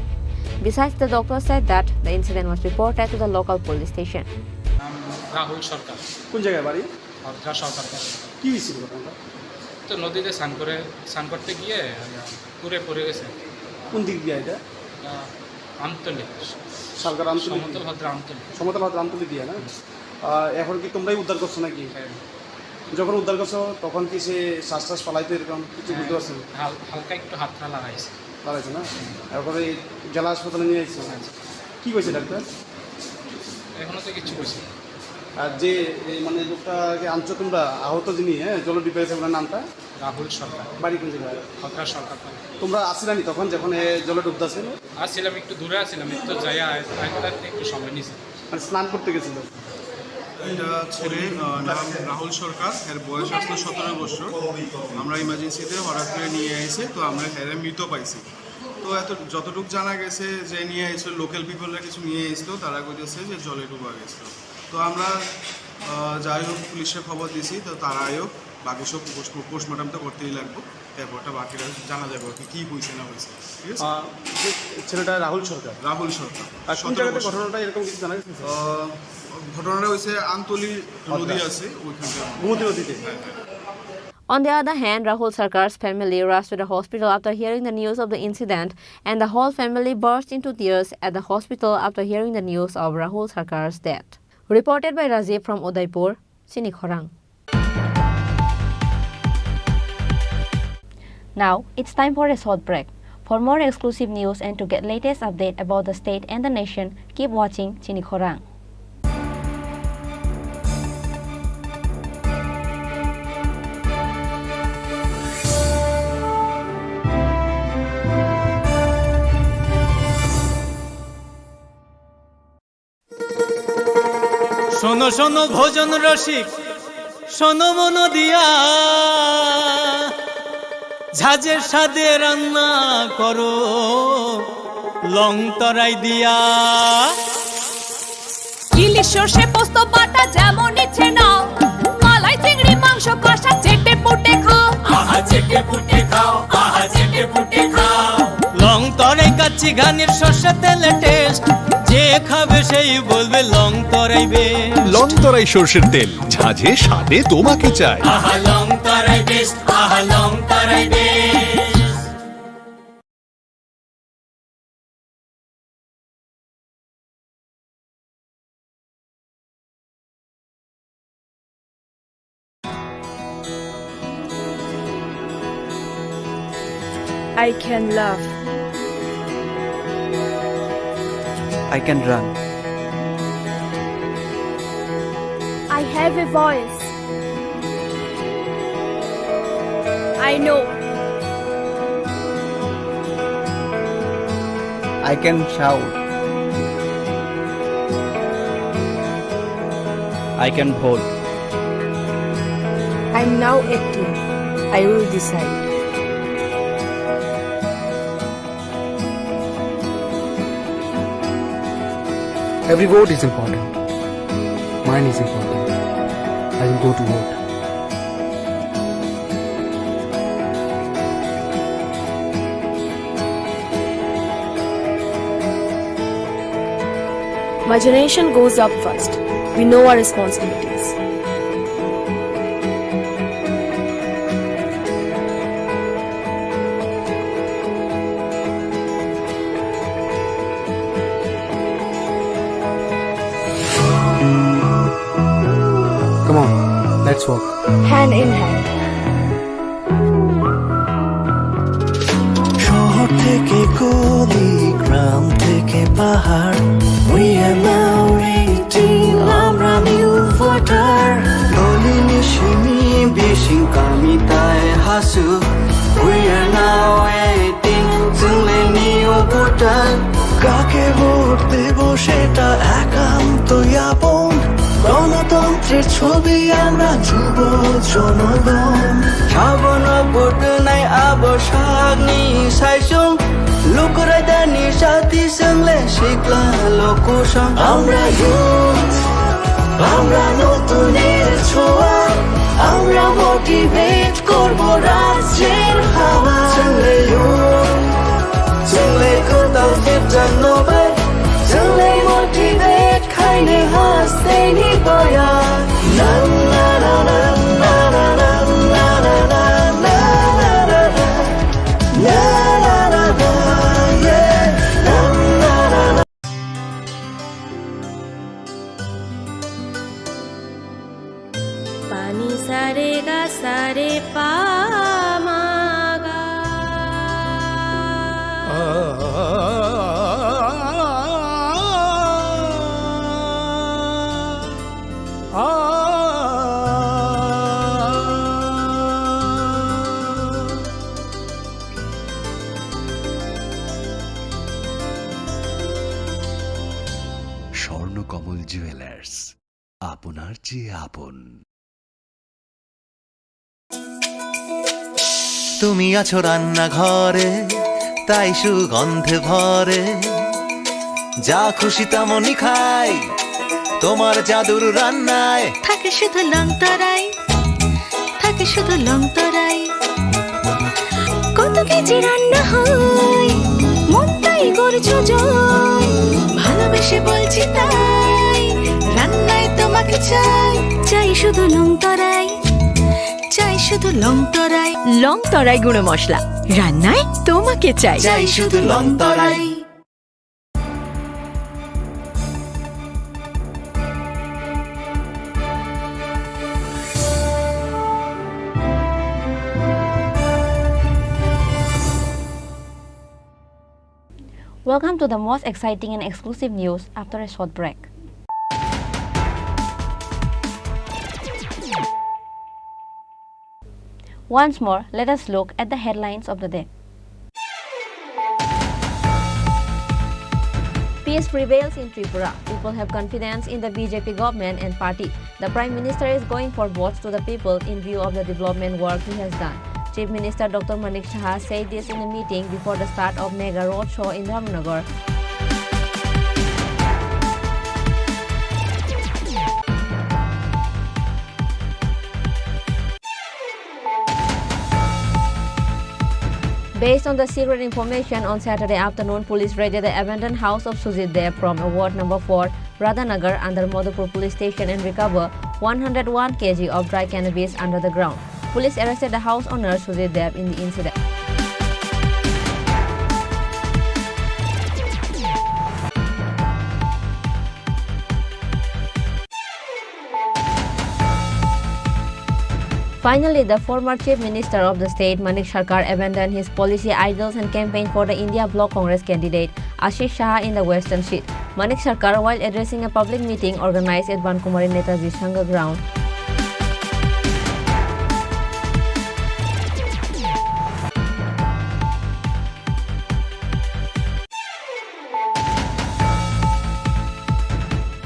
Besides, the doctor said that the incident was reported to the local police station. Rahul সরকার। কোন জায়গায় বাড়ি? ভদ্রা সরকার। কি হয়েছিল ঘটনাটা? তো নদীতে স্নান করতে গিয়ে পড়ে গেছে। কোন দিক দিয়ে এটা? আমতলি। সরকার আমতলি? সমতল ভদ্রা আমতলি। সমতল ভদ্রা আমতলি দিয়ে না? এখন কি তোমরাই উদ্ধার করছো নাকি? যখন উদ্ধার করছো তখন কি সে শ্বাস পালাইতে এরকম কিছু বুঝতে পারছেন? হালকা একটু হাতটা লাগাইছে না? এরপরে জেলা হাসপাতালে নিয়ে আসছে। কি কইছে ডাক্তার? এখনো তো কিছু কইছে। আর যে মানে লোকটাকে আনছো তোমরা, আহত যিনি, জল ডিপে আছে, ওনার নামটা? রাহুল সরকার। বাড়ি কোন জায়গায়? ভদ্রা সরকার। তোমরা আসছিলানি তখন যখন জলে ডুবতেছিল? আসছিলাম, একটু দূরে আসছিলাম, একটু যাই একটু সময় নিয়েছে। মানে স্নান করতে গেছিল? এটা ছেলে নাম রাহুল সরকার, এর বয়স আসলে 17 বছর। আমরা ইমার্জেন্সিতে হঠাৎ করে নিয়ে এসে তো আমরা হেরে মৃত পাইছি। তো যতটুকু জানা গেছে যে নিয়ে এসে লোকাল পিপলরা কিছু নিয়ে এসেছিল, তারা বলেছে যে জলে ডুবা গেছিল। তো আমরা যাই হোক পুলিশে খবর দিয়েছি, তো তারাই হোক বাকি সব পোস্টমর্টম তো করতেই লাগবো, তারপরটা বাকিরা জানা যাবে কি হয়েছে না হয়েছে। ঠিক আছে? ছেলেটা রাহুল সরকার? রাহুল সরকার। আর কোন জায়গাতে ঘটনাটা এরকম কিছু জানা গেছে? ঘটনাটা হয়েছে আমতলি নদী আছে ওইখানটা, গোমতী নদীতে। On the other hand, Rahul Sarkar's family rushed to the hospital after hearing the news of the incident, and the whole family burst into tears at the hospital after hearing the news of Rahul Sarkar's death. Reported by Rajiv from Udaipur, Chinikhorang. Now, it's time for a short break. For more exclusive news and to get latest update about the state and the nation, keep watching Chinikhorang. শোনো শোনো ভোজন রসিক, শোনো মন দিয়া, ঝাঁঝের স্বাদে রান্না করো লং তরাই দিয়া। ইলিশ সর্ষে পোস্ত বাটা যেমন ইচ্ছে নাও, মালাই চিংড়ি মাংস কষা চেটে পুটে খাও, আহা চেটে পুটে খাও, আহা চেটে পুটে খাও। লং তরাই কাচ্চি ঘানির সর্ষে তেলে টেস্ট, যে খাবে সেই বলবে লং তরাই বেশ। লং তরাই সর্ষের তেল, ঝাঁঝে স্বাদে তোমাকে চাই। আহা লং তরাই বেশ, আহা লং তরাই বেশ। I can love. I can run. I have a voice. I know. I can shout. I can hold. I'm now acting. I will decide. Every vote is important. Mine is important. I will go to vote. My generation goes up first. We know our responsibilities. Come on, let's walk. Hand in hand. শহর থেকে গলি, গ্রাম থেকে পাহাড়, we are now 18, আমরা new voter. Nalini Simi বিশিং কামিতায় Hasu, we are now 18, শুনলে new voter. কাকে vote দেব সেটা একান্তই আপন, গণতন্ত্রের ছবি আমরা যুব জনগণ. সাবন ভোট নাই আবসাগনি সাইসুং, লুকরে দানি সাথী সঙ্গে শিখলা লোকসং. আমরা ইউথ, আমরা নতুনের ছোঁয়া, আমরা মোটিভেট করব রাজ্যের হাওয়া. সঙ্গে ইউথ, সঙ্গে কোথাও জানবে, সঙ্গে মোটিভেট খাইনে হাসতে নিবয়া. না না না না না না না না না না না না না না না না, yeah, na na na na. पानी सारे गा सारे पा मा गा. স্বর্ণকমল জুয়েলার্স, আপনার চেয়ে আপন। তুমি আছো রান্নাঘরে, তাই সুগন্ধে ভরে, যা খুশি তেমনই খাই তোমার জাদুর রান্নায়। থাকে শুধু লং তরাই, থাকে শুধু লং তরাই, কত কেজি রান্না হয় মনটাই করছো জয়, ভালোবেসে বলছি তাই রান্নায় তোমাকে চাই, চাই শুধু লং তরাই, চাই শুধু লং তরাই, লং তরাই গুঁড়ো মশলা, রান্নায় তোমাকে চাই, চাই শুধু long Terai. Welcome to the most exciting and exclusive news after a short break. Once more, let us look at the headlines of the day. Peace prevails in Tripura. People have confidence in the BJP government and party. The Prime Minister is going for votes to the people in view of the development work he has done. Chief Minister Dr. Manik Shah said this in a meeting before the start of Mega Road Show in Dharmnagar. Based on the secret information, on Saturday afternoon, police raided the abandoned house of Sujit Dev from Ward number 4, Radhanagar, under Madhupur police station and recover 101 kg of dry cannabis under the ground. Police arrested the house owner Sujit Dev in the incident. Finally, the former Chief Minister of the state, Manik Sarkar, abandoned his policy ideals and campaigned for the India Bloc Congress candidate Ashish Shah in the Western Sheet. Manik Sarkar, while addressing a public meeting organized at Bankumari Netaji Sangha ground,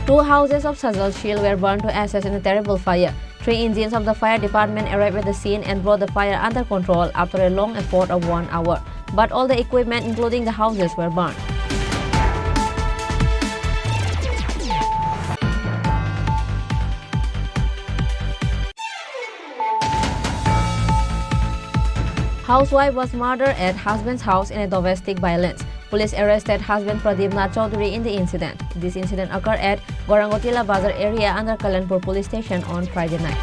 two houses of Sajal Shil were burned to ashes in a terrible fire. 3 engines of the fire department arrived at the scene and brought the fire under control after a long effort of 1 hour. But all the equipment, including the houses, were burned. Housewife was murdered at husband's house in a domestic violence. Police arrested husband Pradeep Nath Chaudhary in the incident. This incident occurred at Gorangotila Bazar area under Kalanpur police station on Friday night.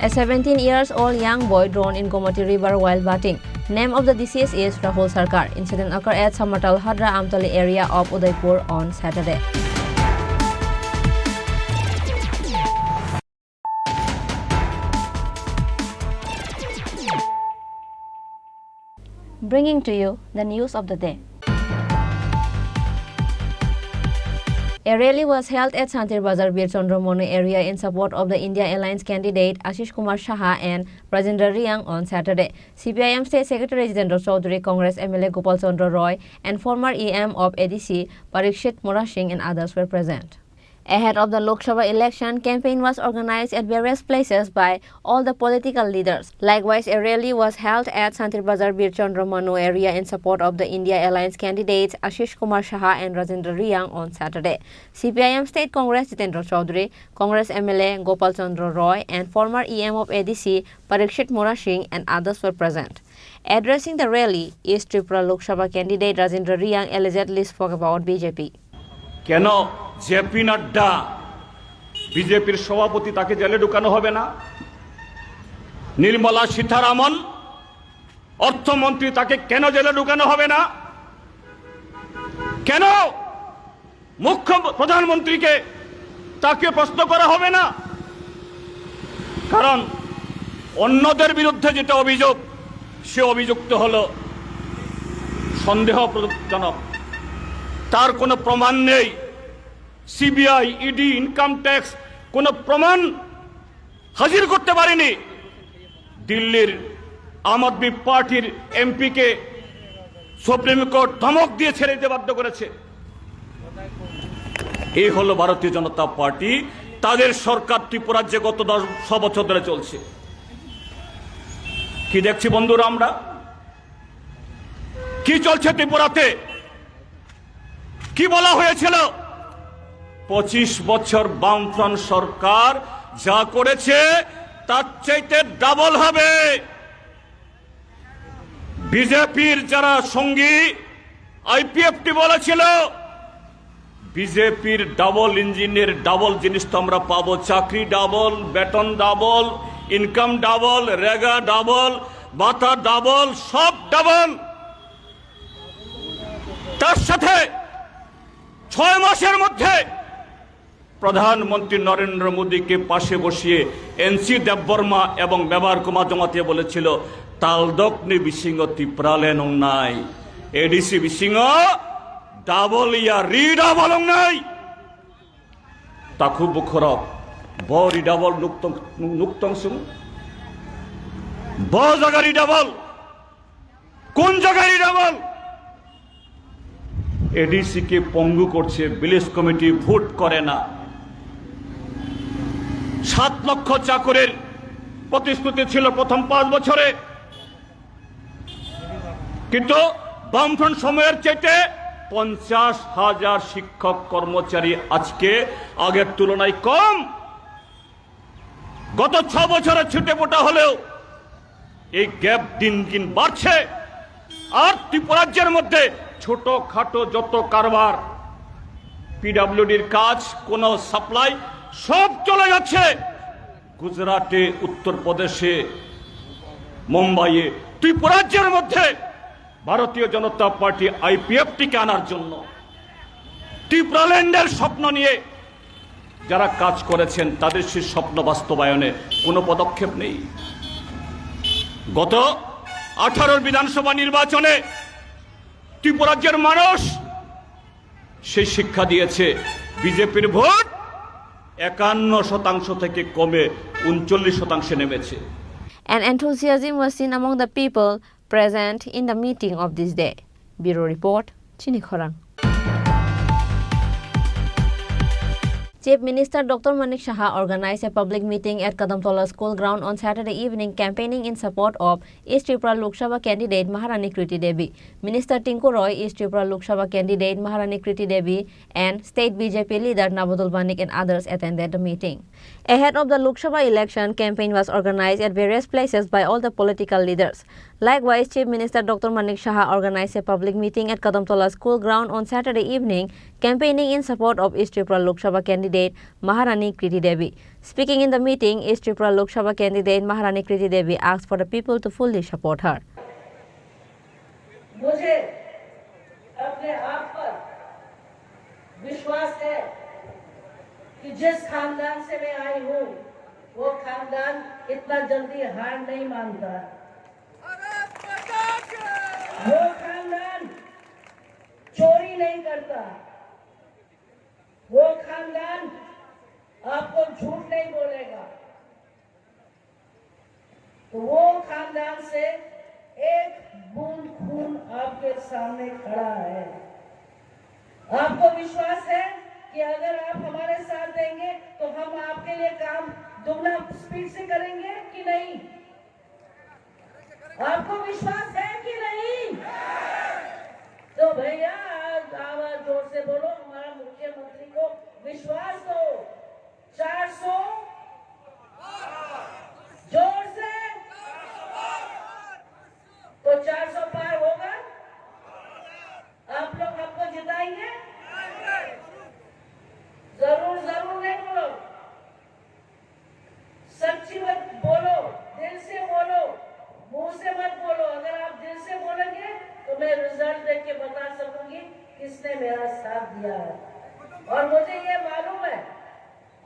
A 17-year-old young boy drowned in Gomati River while bathing. Name of the deceased is Rahul Sarkar. Incident occurred at Samatal Hadra Amtali area of Udaipur on Saturday. Bringing to you the news of the day. A rally was held at Santir Bazar Bir Chandra Monu area in support of the India Alliance candidate Ashish Kumar Saha and Rajendra Riang on Saturday. CPIM State Secretary Jitendra Chaudhary, Congress MLA Gopal Chandra Roy, and former EM of ADC Parikshit Mora Singh and others were present. Ahead of the Lok Sabha election, campaign was organized at various places by all the political leaders. Likewise, a rally was held at Santir Bazar Bir Chandra Manu area in support of the India Alliance candidates Ashish Kumar Saha and Rajendra Riang on Saturday. CPIM State Congress Jitendra Chaudhary, Congress MLA Gopal Chandra Roy, and former EM of ADC Parikshit Mora Singh and others were present. Addressing the rally, East Tripura Lok Sabha candidate Rajendra Riang allegedly spoke about BJP. কেন JP Nadda বিজেপির সভাপতি তাকে জেলে ঢুকানো হবে না? নির্মলা সীতারামন অর্থমন্ত্রী তাকে কেন জেলে ঢুকানো হবে না? কেন মুখ্য প্রধানমন্ত্রীকে তাকে প্রশ্ন করা হবে না? কারণ অন্যদের বিরুদ্ধে যেটা অভিযোগ সে অভিযুক্ত হলো সন্দেহজনক, তার কোনো প্রমাণ নেই। সিবিআই, ইডি, ইনকাম ট্যাক্স কোনো প্রমাণ হাজির করতে পারেনি। দিল্লির আম আদমি পার্টির এমপিকে সুপ্রিম কোর্ট ধমক দিয়ে ছেড়ে দিতে বাধ্য করেছে। এই হলো ভারতীয় জনতা পার্টি, তাদের সরকার ত্রিপুরাজ্যে গত 10 বছর ধরে চলছে। কি দেখছি বন্ধুরা, আমরা কি চলছে ত্রিপুরাতে? কি বলা হয়েছিল? 25 বছর বামফ্রন্ট সরকার যা করেছে তার চাইতে ডাবল হবে। বিজেপির যারা সঙ্গী আইপিএফটি বলেছিল বিজেপির ডাবল ইঞ্জিনের ডাবল জিনিস তো আমরা পাবো, চাকরি ডাবল, বেতন ডাবল, ইনকাম ডাবল, রেগা ডাবল, ভাতা ডাবল, সব ডাবল। তার সাথে 6 মাসের মধ্যে প্রধানমন্ত্রী নরেন্দ্র মোদীকে পাশে বসিয়ে এনসি দেববর্মা এবং ব্যবহার কুমার জমাতে বলেছিল তালদকনি বিসিংহ ত্রিপুরালে নং নাই, এডিসি বিসিংহ ডাবল ইয়া রি ডাবল নাই, তাকু বুখরক বরি ডাবল নুক্তংসুং ব জাগারি ডাবল, কোন জাগারি ডাবল? এডিসি কে পঙ্গু করছে, ভিলেজ কমিটি ভোট করে না। 7 লক্ষ চাকরির প্রতিশ্রুতি ছিল প্রথম 5 বছরে, কিন্তু বামফ্রন্ট সময়ের চাইতে 50,000 শিক্ষক কর্মচারী আজকে আগের তুলনায় কম। গত 6 বছরের ছুটে পোটা হলেও এই গ্যাপ দিন দিন বাড়ছে। আর ত্রিপুরাজ্যের মধ্যে ছোটখাটো যত কারবার, পিডব্লিউডির কাজ, কোন সাপ্লাই সব চলে যাচ্ছে গুজরাটে, উত্তরপ্রদেশে, মুম্বাইয়ে। ত্রিপুরাজ্যের মধ্যে ভারতীয় জনতা পার্টি আইপিএফটিকে আনার জন্য ত্রিপুরাল্যান্ডের স্বপ্ন নিয়ে যারা কাজ করেছেন তাদের সেই স্বপ্ন বাস্তবায়নে কোনো পদক্ষেপ নেই। গত 18 বিধানসভা নির্বাচনে ত্রিপুরাজ্যের মানুষ সেই শিক্ষা দিয়েছে, বিজেপির ভোট 51% থেকে কমে 39% নেমেছে। An enthusiasm was seen among the people present in the meeting of this day. Bureau Report, Chini Khorang. Chief Minister Dr. Manik Saha organized a public meeting at Kadamtola School Ground on Saturday evening campaigning in support of East Tripura Lok Sabha candidate Maharani Kriti Devi. Minister Tinku Roy, East Tripura Lok Sabha candidate Maharani Kriti Devi and State BJP leader Nabadul Banik and others attended the meeting. Ahead of the Lok Sabha election, campaign was organized at various places by all the political leaders. Likewise, Chief Minister Dr. Manik Saha organized a public meeting at Kadamtola School Ground on Saturday evening campaigning in support of East Tripura Lok Sabha candidate Maharani Kriti Devi. Speaking in the meeting, East Tripura Lok Sabha candidate Maharani Kriti Devi asked for the people to fully support her. मुझे अपने आप पर विश्वास है कि जिस खानदान से मैं आई हूँ वो खानदान इतना जल्दी हार नहीं मानता। वो खानदान चोरी नहीं करता। वो खानदान आपको झूठ नहीं बोलेगा। तो वो खानदान से एक बूंद खून आपके सामने खड़ा है। आपको विश्वास है कि अगर आप हमारे साथ देंगे तो हम आपके लिए काम दुगना स्पीड से करेंगे कि नहीं? आपको विश्वास है कि नहीं? तो भैया आवाज जोर से बोलो, हमारा मुख्यमंत्री को विश्वास दो। 400 जोर से तो 400 पार होगा। आप लोग हमको जिताएंगे? जरूर जरूर नहीं बोलो, सच्ची मत बोलो, दिल से बोलो, मुंह से मत बोलो। अगर आप दिल से बोलेंगे तो मैं रिजल्ट देख के बता सकूंगी किसने मेरा साथ दिया है। और मुझे ये मालूम है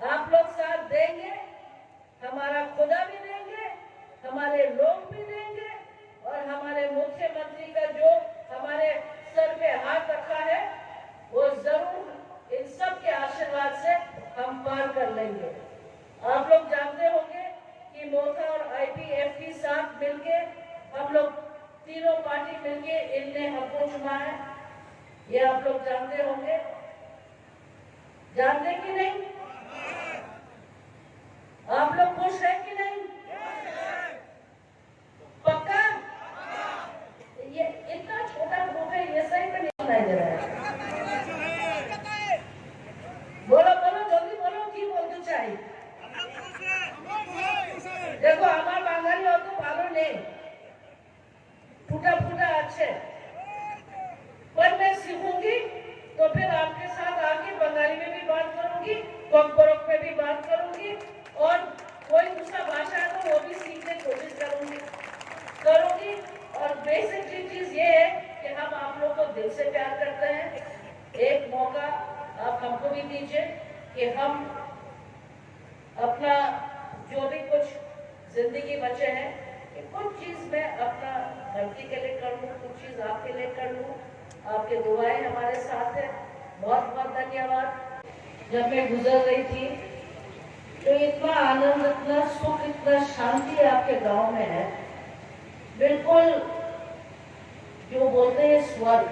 आप लोग साथ देंगे, हमारा खुदा भी देंगे, हमारे लोग भी देंगे और हमारे मुख्यमंत्री का जो हमारे सर पे हाथ रखा है वो जरूर इन सब के आशीर्वाद से हम पार कर लेंगे। आप लोग जानते होंगे कि मोथा और IPF के साथ मिलके हम लोग तीनों पार्टी मिलके इनने हमको चुना है। ये आप लोग जानते होंगे, जानते कि नहीं? आप लोग खुश हैं कि नहीं? पक्का? ये इतना छोटा ग्रुप है, ये सही में नहीं सुनाई दे रहा है। बोलो बोलो, जल्दी बोलो, की बोलते चाहिए। देखो हमारे बांगाली और तो भालो नहीं, फूटा फूटा अच्छे, पर मैं सीखूंगी तो फिर आपके साथ आके बंगाली में भी बात करूंगी, कोकबरोक में भी बात करूंगी और कोई दूसरा भाषा है तो वो भी सीखने की कोशिश करूंगी। और बेसिक चीज ये है कि हम आप लोग को दिल से प्यार करते हैं। एक मौका आप हमको भी दीजिए कि हम अपना जो भी कुछ जिंदगी बचे हैं कुछ चीज मैं अपना धरती के लिए कर लूँ, कुछ चीज आपके लिए कर लूँ। आपके दुआएं हमारे साथ है, बहुत बहुत धन्यवाद। जब मैं गुजर रही थी तो इतना आनंद, इतना सुख, इतना शांति आपके गांव में है, बिल्कुल जो बोलते हैं स्वर्ग।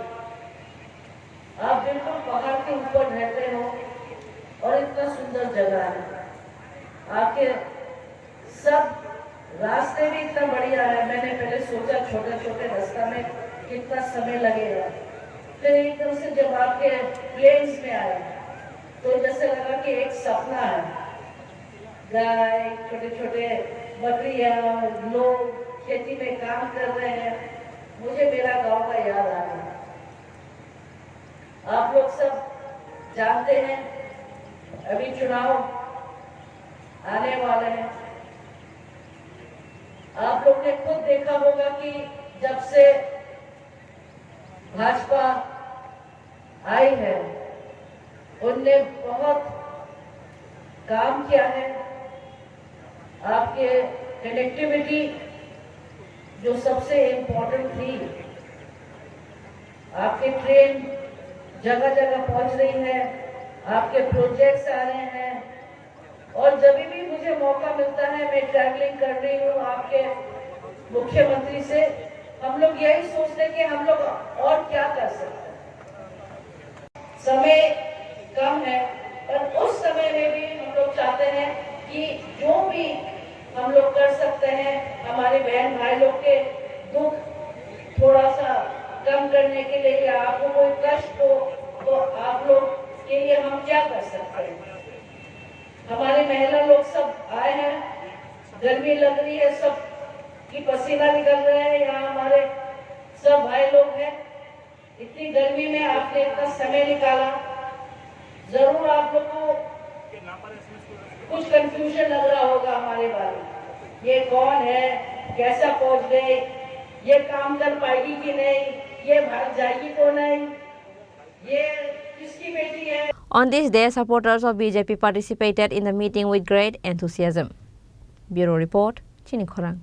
आप बिल्कुल पहाड़ के ऊपर रहते हो और इतना सुंदर जगह है। आपके सब रास्ते भी इतना बढ़िया है। मैंने पहले सोचा छोटे छोटे रास्ता में कितना समय लगेगा, फिर एकदम से जब आपके प्लेन्स में आए तो जैसे लगा कि एक सपना है। गाय, छोटे छोटे बकरियां, लोग खेती में काम कर रहे हैं, मुझे मेरा गांव का याद आ गया। आप लोग सब जानते हैं अभी चुनाव आने वाले हैं। आप लोग ने खुद देखा होगा कि जब से भाजपा आई है उनने बहुत काम किया है। आपके कनेक्टिविटी जो सबसे इम्पोर्टेंट थी, आपके ट्रेन जगह जगह पहुंच रही है, आपके प्रोजेक्ट्स आ रहे हैं और जब भी मुझे मौका मिलता है मैं ट्रैवलिंग कर रही हूँ आपके मुख्यमंत्री से। हम लोग यही सोचते हैं कि हम लोग और क्या कर सकते हैं। समय कम है पर उस समय में भी हम लोग चाहते हैं कि जो भी हम लोग कर सकते हैं हमारे बहन भाई लोग के दुख थोड़ा सा कम करने के लिए, या आपको कोई कष्ट हो तो आप लोग के लिए हम क्या कर सकते हैं। हमारे महिला लोग सब आए हैं, गर्मी लग रही है, सब की पसीना निकल रहे हैं, यहाँ हमारे सब भाई लोग हैं। इतनी गर्मी में आपने इतना समय निकाला, जरूर आप लोग को कुछ कंफ्यूजन लग रहा होगा हमारे बारे में, ये कौन है, कैसा पहुंच गए, ये काम कर पाएगी कि नहीं, ये भाग जाएगी तो नहीं, ये किसकी बेटी है। On this day, supporters of BJP participated in the meeting with great enthusiasm. Bureau Report, Chini Khorang.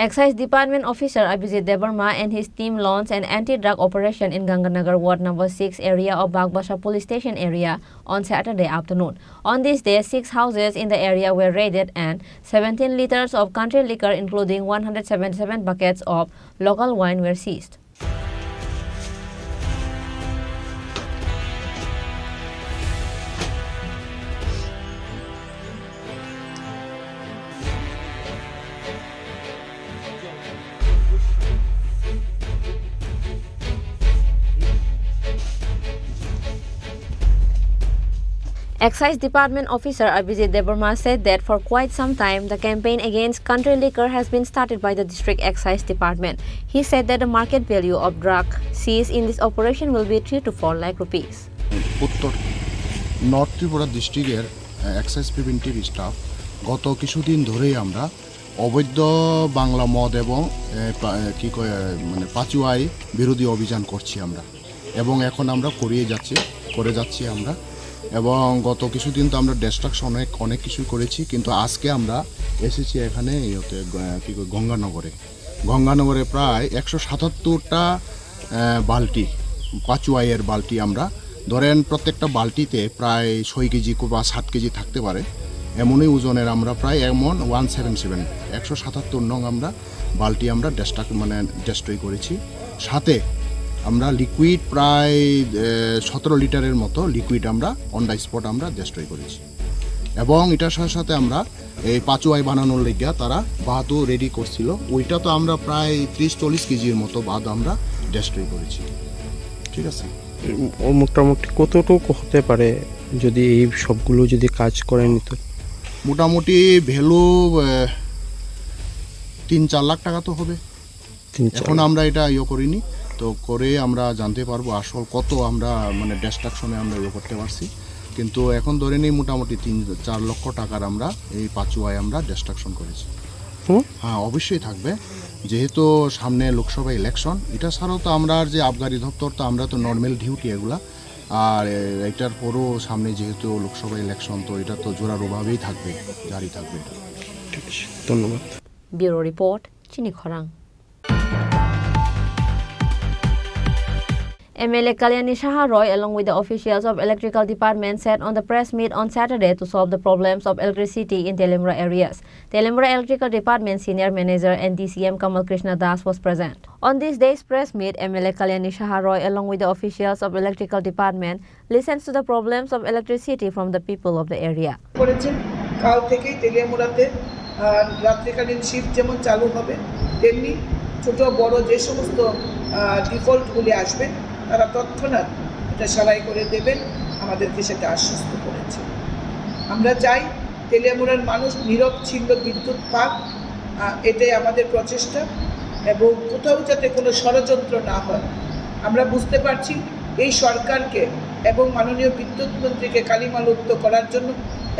Excise Department officer Abhijit Debarma and his team launched an anti-drug operation in Ganganagar Ward number 6 area of Bagbasa Police Station area on Saturday afternoon. On this day, 6 houses in the area were raided and 17 liters of country liquor including 177 buckets of local wine were seized. Excise Department officer Abhijit Debarma said that for quite some time, the campaign against country liquor has been started by the District Excise Department. He said that the market value of drug seized in this operation will be 3 to 4 lakh rupees. উত্তর north Tripura ডিস্ট্রিক্টের excise preventive staff গত কিছুদিন ধরেই আমরা অবৈধ বাংলা মদ এবং কি কয় মানে পাচুয়াই বিরোধী অভিযান করছি আমরা, এবং এখন আমরা করে যাচ্ছি আমরা। এবং গত কিছুদিন তো আমরা ডিস্ট্রাকশন অনেক কিছু করেছি, কিন্তু আজকে আমরা এসেছি এখানে কি গঙ্গানগরে প্রায় 177টা বালতি পাচুয়াইয়ের বালতি আমরা ধরেন প্রত্যেকটা বালতিতে প্রায় 6 কেজি বা 7 কেজি থাকতে পারে, এমনই ওজনের আমরা প্রায় এমন 177 নং আমরা বালতি আমরা ডেস্ট্রয় করেছি। সাথে আমরা লিকুইড প্রায় 17 লিটারের মতো লিকুইড আমরা অন দ্য স্পট আমরা ডেস্ট্রয় করেছি। এবং এটার সাথে সাথে আমরা এই পাচুয়াই বানানোর লেগিয়া তারা বাদও রেডি করছিল, ওইটা তো আমরা প্রায় 30-40 কেজির মতো বাদ আমরা ডেস্ট্রয় করেছি। ঠিক আছে, মোটামুটি কতটুকু হতে পারে যদি এই সবগুলো যদি কাজ করে নিত? মোটামুটি ভ্যালু 3-4 লাখ টাকা তো হবে। এখন আমরা এটা করিনি, তো করে আমরা জানতে পারবো আসল কত আমরা ডিস্ট্রাকশনে আমরা করতে পারছি। কিন্তু এখন ধরে নিই মোটামুটি 3-4 লক্ষ টাকার আমরা এই পাচুয়ায় আমরা ডিস্ট্রাকশন করেছি। হ্যাঁ, অবশ্যই থাকবে, যেহেতু সামনে লোকসভা ইলেকশন। এটা ছাড়াও তো আমরা যে আবগারি দপ্তর, তো আমরা তো নর্মাল ডিউটি এগুলা, আর এটার পরও সামনে যেহেতু লোকসভা ইলেকশন, তো এটা তো জোরালোভাবেই থাকবে, জারি থাকবে। ঠিক আছে, ধন্যবাদ। Bureau Report, Chini Khorang. MLA Kalyani Saha Roy, along with the officials of Electrical Department, said on the press meet on Saturday to solve the problems of electricity in Telemura areas. Telemura Electrical Department Senior Manager and DCM Kamal Krishna Das was present. On this day's press meet, MLA Kalyani Saha Roy, along with the officials of Electrical Department, listens to the problems of electricity from the people of the area. কাল থেকেই তেলিয়ামুড়াতে রাত্রিকালীন shift যেমন চালু হবে, তেমনি ছোট বড় যে সমস্ত ডিফল্টগুলি আসবে তারা তৎক্ষণাৎ এটা সারাই করে দেবেন, আমাদেরকে সেটা আশ্বস্ত করেছে। আমরা চাই তেলিয়ামুড়ার মানুষ নিরবচ্ছিন্ন বিদ্যুৎ পাক, এটাই আমাদের প্রচেষ্টা, এবং কোথাও যাতে কোনো ষড়যন্ত্র না হয়। আমরা বুঝতে পারছি এই সরকারকে এবং মাননীয় বিদ্যুৎ মন্ত্রীকে কালিমালিপ্ত করার জন্য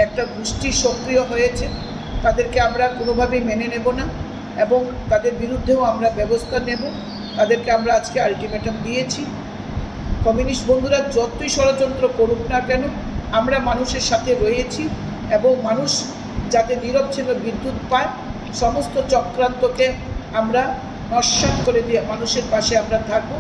একটা গোষ্ঠী সক্রিয় হয়েছে, তাদেরকে আমরা কোনোভাবেই মেনে নেব না এবং তাদের বিরুদ্ধেও আমরা ব্যবস্থা নেব। তাদেরকে আমরা আজকে আলটিমেটাম দিয়েছি। কমিউনিস্ট বন্ধুরা যতই ষড়যন্ত্র করুক না কেন, আমরা মানুষের সাথে রয়েছি এবং মানুষ যাতে নিরবচ্ছিন্ন বিদ্যুৎ পায়, সমস্ত চক্রান্তকে আমরা নস্যাৎ করে দিয়ে মানুষের পাশে আমরা থাকব,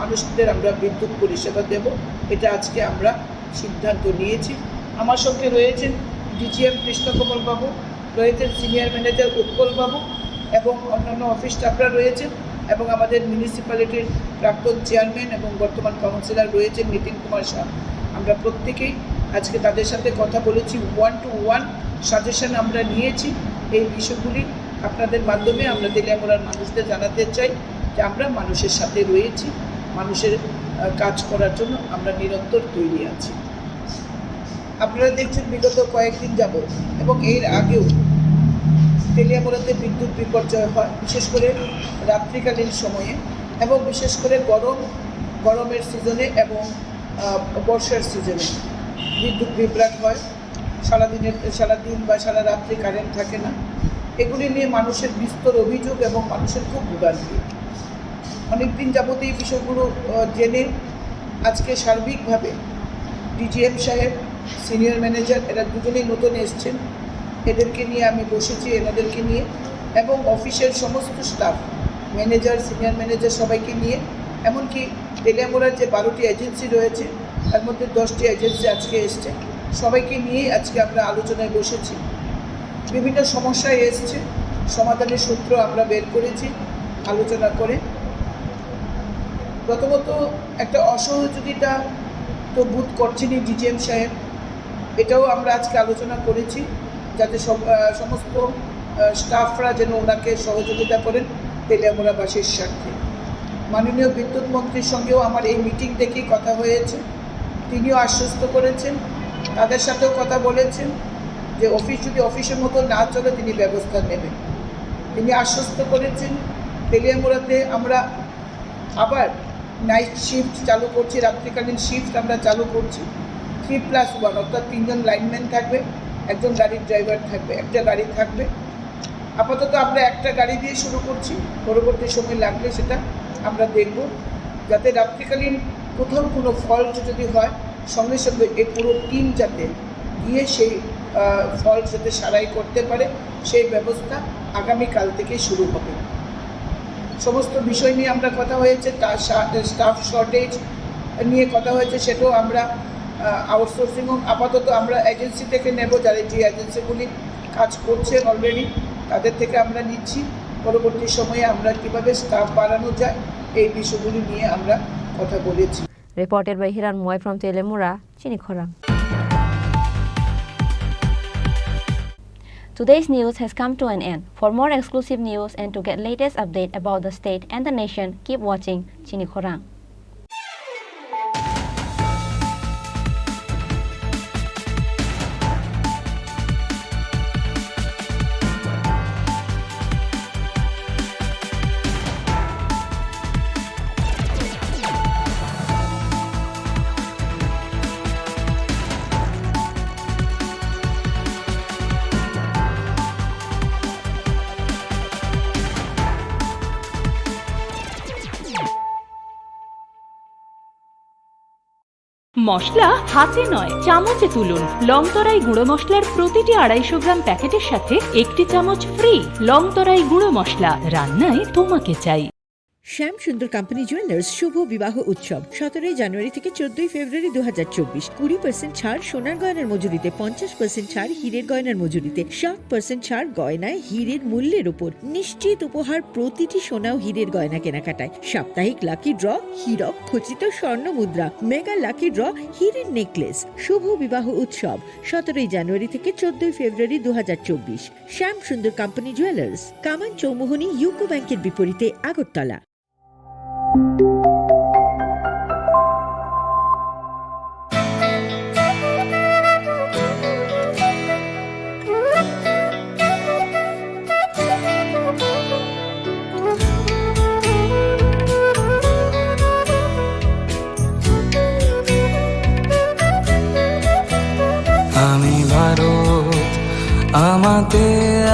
মানুষদের আমরা বিদ্যুৎ পরিষেবা দেব। এটা আজকে আমরা সিদ্ধান্ত নিয়েছি। আমার সঙ্গে রয়েছেন ডিজিএম কৃষ্ণকমল বাবু, রয়েছেন সিনিয়র ম্যানেজার উৎপল বাবু এবং অন্যান্য অফিস স্টাফরা রয়েছেন, এবং আমাদের মিউনিসিপ্যালিটির প্রাক্তন চেয়ারম্যান এবং বর্তমান কাউন্সিলর রয়েছেন নিতিন কুমার শাহ। আমরা প্রত্যেকেই আজকে তাদের সাথে কথা বলেছি, 1-to-1 সাজেশন আমরা নিয়েছি। এই বিষয়গুলি আপনাদের মাধ্যমে আমরা তেলিয়ামুড়ার মানুষদের জানাতে চাই যে আমরা মানুষের সাথে রয়েছি, মানুষের কাজ করার জন্য আমরা নিরন্তর তৈরি আছি। আপনারা দেখছেন বিগত কয়েকদিন যাবত এবং এর আগেও তেলিয়ামুড়াতে বিদ্যুৎ বিপর্যয় হয়, বিশেষ করে রাত্রিকালীন সময়ে এবং বিশেষ করে গরমের সিজনে এবং বর্ষার সিজনে বিদ্যুৎ বিভ্রাট হয়। সারাদিন বা সারা রাত্রি কারেন্ট থাকে না। এগুলি নিয়ে মানুষের বিস্তর অভিযোগ এবং মানুষের খুব ভোগান্তি। অনেকদিন যাবত এই বিষয়গুলো জেনে আজকে সার্বিকভাবে ডিজিএম সাহেব, সিনিয়র ম্যানেজার, এরা দুজনেই নতুন এসছেন, এদেরকে নিয়ে আমি বসেছি, এনাদেরকে নিয়ে এবং অফিসের সমস্ত স্টাফ, ম্যানেজার, সিনিয়র ম্যানেজার সবাইকে নিয়ে, এমনকি তেলিয়ামুড়ার যে 12টি এজেন্সি রয়েছে তার মধ্যে 10টি এজেন্সি আজকে এসছে, সবাইকে নিয়ে আজকে আমরা আলোচনায় বসেছি। বিভিন্ন সমস্যায় এসছে, সমাধানের সূত্র আমরা বের করেছি আলোচনা করে। প্রথমত একটা অসহযোগিতা তো বোধ করছেনই ডিজিএম সাহেব, এটাও আমরা আজকে আলোচনা করেছি যাতে সমস্ত স্টাফরা যেন ওনাকে সহযোগিতা করেন তেলিয়ামুড়াবাসীর স্বার্থে। মাননীয় বিদ্যুৎ মন্ত্রীর সঙ্গেও আমার এই মিটিং থেকেই কথা হয়েছে, তিনিও আশ্বস্ত করেছেন, তাদের সাথেও কথা বলেছেন যে অফিস যদি অফিসের মতো না চলে তিনি ব্যবস্থা নেবেন। তিনি আশ্বস্ত করেছেন তেলিয়ামুড়াতে আমরা আবার নাইট শিফট চালু করছি, রাত্রিকালীন শিফট আমরা চালু করছি। 3+1 অর্থাৎ 3 জন লাইনম্যান থাকবে, একজন গাড়ির ড্রাইভার থাকবে, একটা গাড়ি থাকবে। আপাতত আমরা একটা গাড়ি দিয়ে শুরু করছি, পরবর্তী সময় লাগলে সেটা আমরা দেখব, যাতে রাত্রিকালীন কোথাও কোনো ফল্ট যদি হয় সঙ্গে সঙ্গে এই পুরো টিম যাতে গিয়ে সেই ফল্ট যাতে সারাই করতে পারে সেই ব্যবস্থা আগামীকাল থেকে শুরু হবে। সমস্ত বিষয় নিয়ে আমরা কথা হয়েছে, তার স্টাফ শর্টেজ নিয়ে কথা হয়েছে, সেটাও আমরা আউটসোর্সিং আপাতত আমরা এজেন্সি থেকে নেব, যারা যে এজেন্সিগুলি কাজ করছে অলরেডি তাদের থেকে আমরা নিচ্ছি। পরবর্তী সময়ে আমরা কীভাবে স্টাফ বাড়ানো যায় এই বিষয়গুলি নিয়ে আমরা কথা বলেছি। Reported by Hiran Moy from Telemura, Chinikhorang. Today's news has come to an end. For more exclusive news and to get latest update about the state and the nation, keep watching Chinikhorang. মশলা হাতে নয় চামচে তুলুন। লংতরাই গুঁড়ো মশলার প্রতিটি 250 গ্রাম প্যাকেটের সাথে 1টি চামচ ফ্রি। লংতরাই গুঁড়ো মশলা, রান্নায় তোমাকে চাই। শ্যাম সুন্দর কোম্পানি জুয়েলার্স শুভ বিবাহ উৎসব 17 জানুয়ারি থেকে 14 ফেব্রুয়ারি 2024। 20% ছাড় সোনার গয়নার মজুরিতে, 50% ছাড় হীরের গয়নার মজুরিতে, 60% ছাড় গয়নায় হীরের মূল্যের উপর। নিশ্চিত উপহার প্রতিটি সোনা ও হীরের গয়না কেনাকাটায়। সাপ্তাহিক লাকি ড্র, হীরক খচিত স্বর্ণ মুদ্রা, মেগা লাকি ড্র, হীরের নেকলেস। শুভ বিবাহ উৎসব 17 জানুয়ারি থেকে 14 ফেব্রুয়ারি 2024। শ্যাম সুন্দর কোম্পানি জুয়েলার্স, কামান চৌমুহনী, ইউকো ব্যাংকের বিপরীতে, আগরতলা। আমি ভারত, আমাতে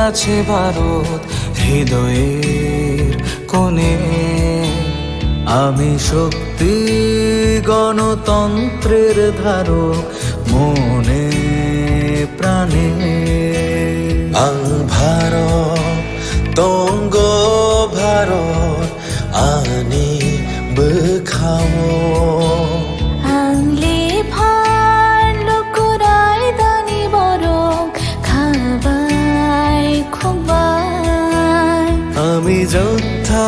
আছে ভারত হৃদয়ের কোণে। আমি শক্তি গণতন্ত্রের ধারক মনে প্রাণে। ভারত তঙ্গ ভারত আনি বেখাও। আংলে ভার লকুরাই দানি বরং খাবাই খুবাই। আমি যোদ্ধা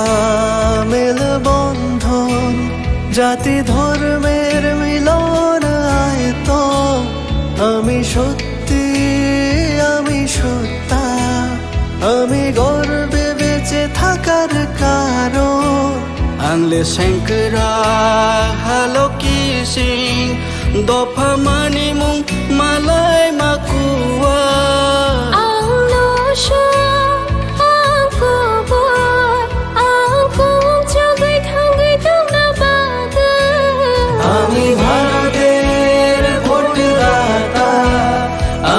জাতি ধর্মের মিলন তো আমি সত্যি আমি সত্তা আমি গর্বে বেঁচে থাকার কারণ আনলে শঙ্করা হ্যালো কিসিং দফা মানি মুং মালাই মাকুয়া আমি ভারতের ভোটদাতা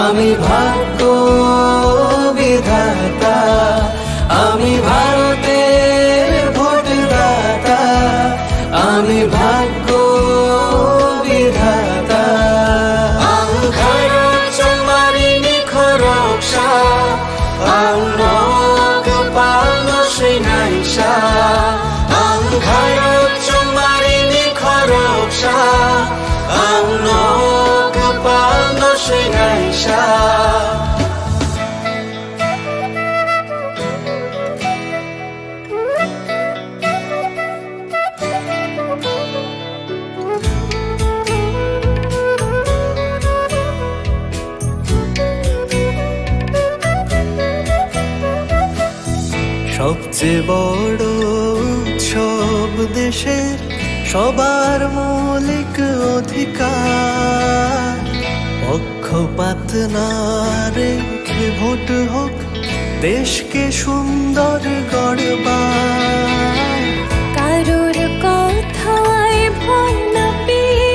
আমি ভাগ্য বিধাতা আমি ভারতের ভোটদাতা আমি ভাগ্য বিধাতা ভারত চমারিনি খরকসা আউনক পালন শ্রীনাইসা ভারত চমারিনি খরকসা আউনক পালন শ্রীনাইসা সবচেয়ে বড় উৎসব দেশের সবার মৌলিক অধিকার পক্ষপাত না রেখে ভোট হোক দেশকে সুন্দর গড়বার কারোর কথায় ভয় না পেয়ে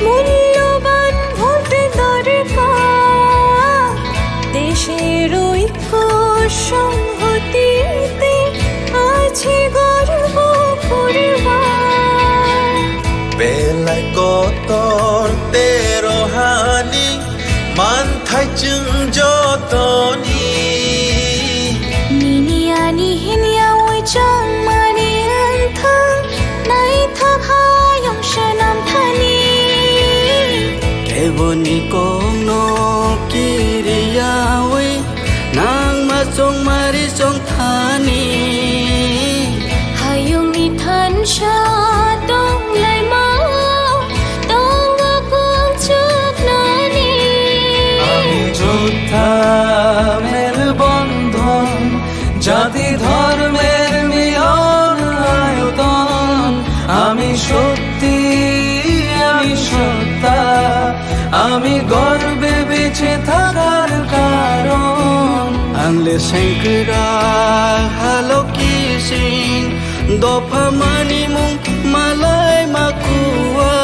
মূল্যবান ভোট দরকার দেশের ঐক্য সংহতিতে আছে গর্ব পরিবার বেলায় কতর তেরোহানি মান থাইচুং যতনি নিনিয়ানি হিনিয়া ওই চাং মানি আন্থাং নাই থাকায়ং সনাম থানি কেবনি কোনো কিরিয়া ওই নাং মা চং মারি চং থানি হায়ুং ইথান সা দং লাই মা দং গং চুক নানি আমি যোদ্ধা মের বন্ধন জাতি ধর্মের মিলন আয়তন আমি সত্যি আমি সত্তা আমি গর্বে বেঁচে থাকার কারণ আনলে শঙ্করা হ্যালো কিসিং দফা মানি মুং মালাই মাকুয়া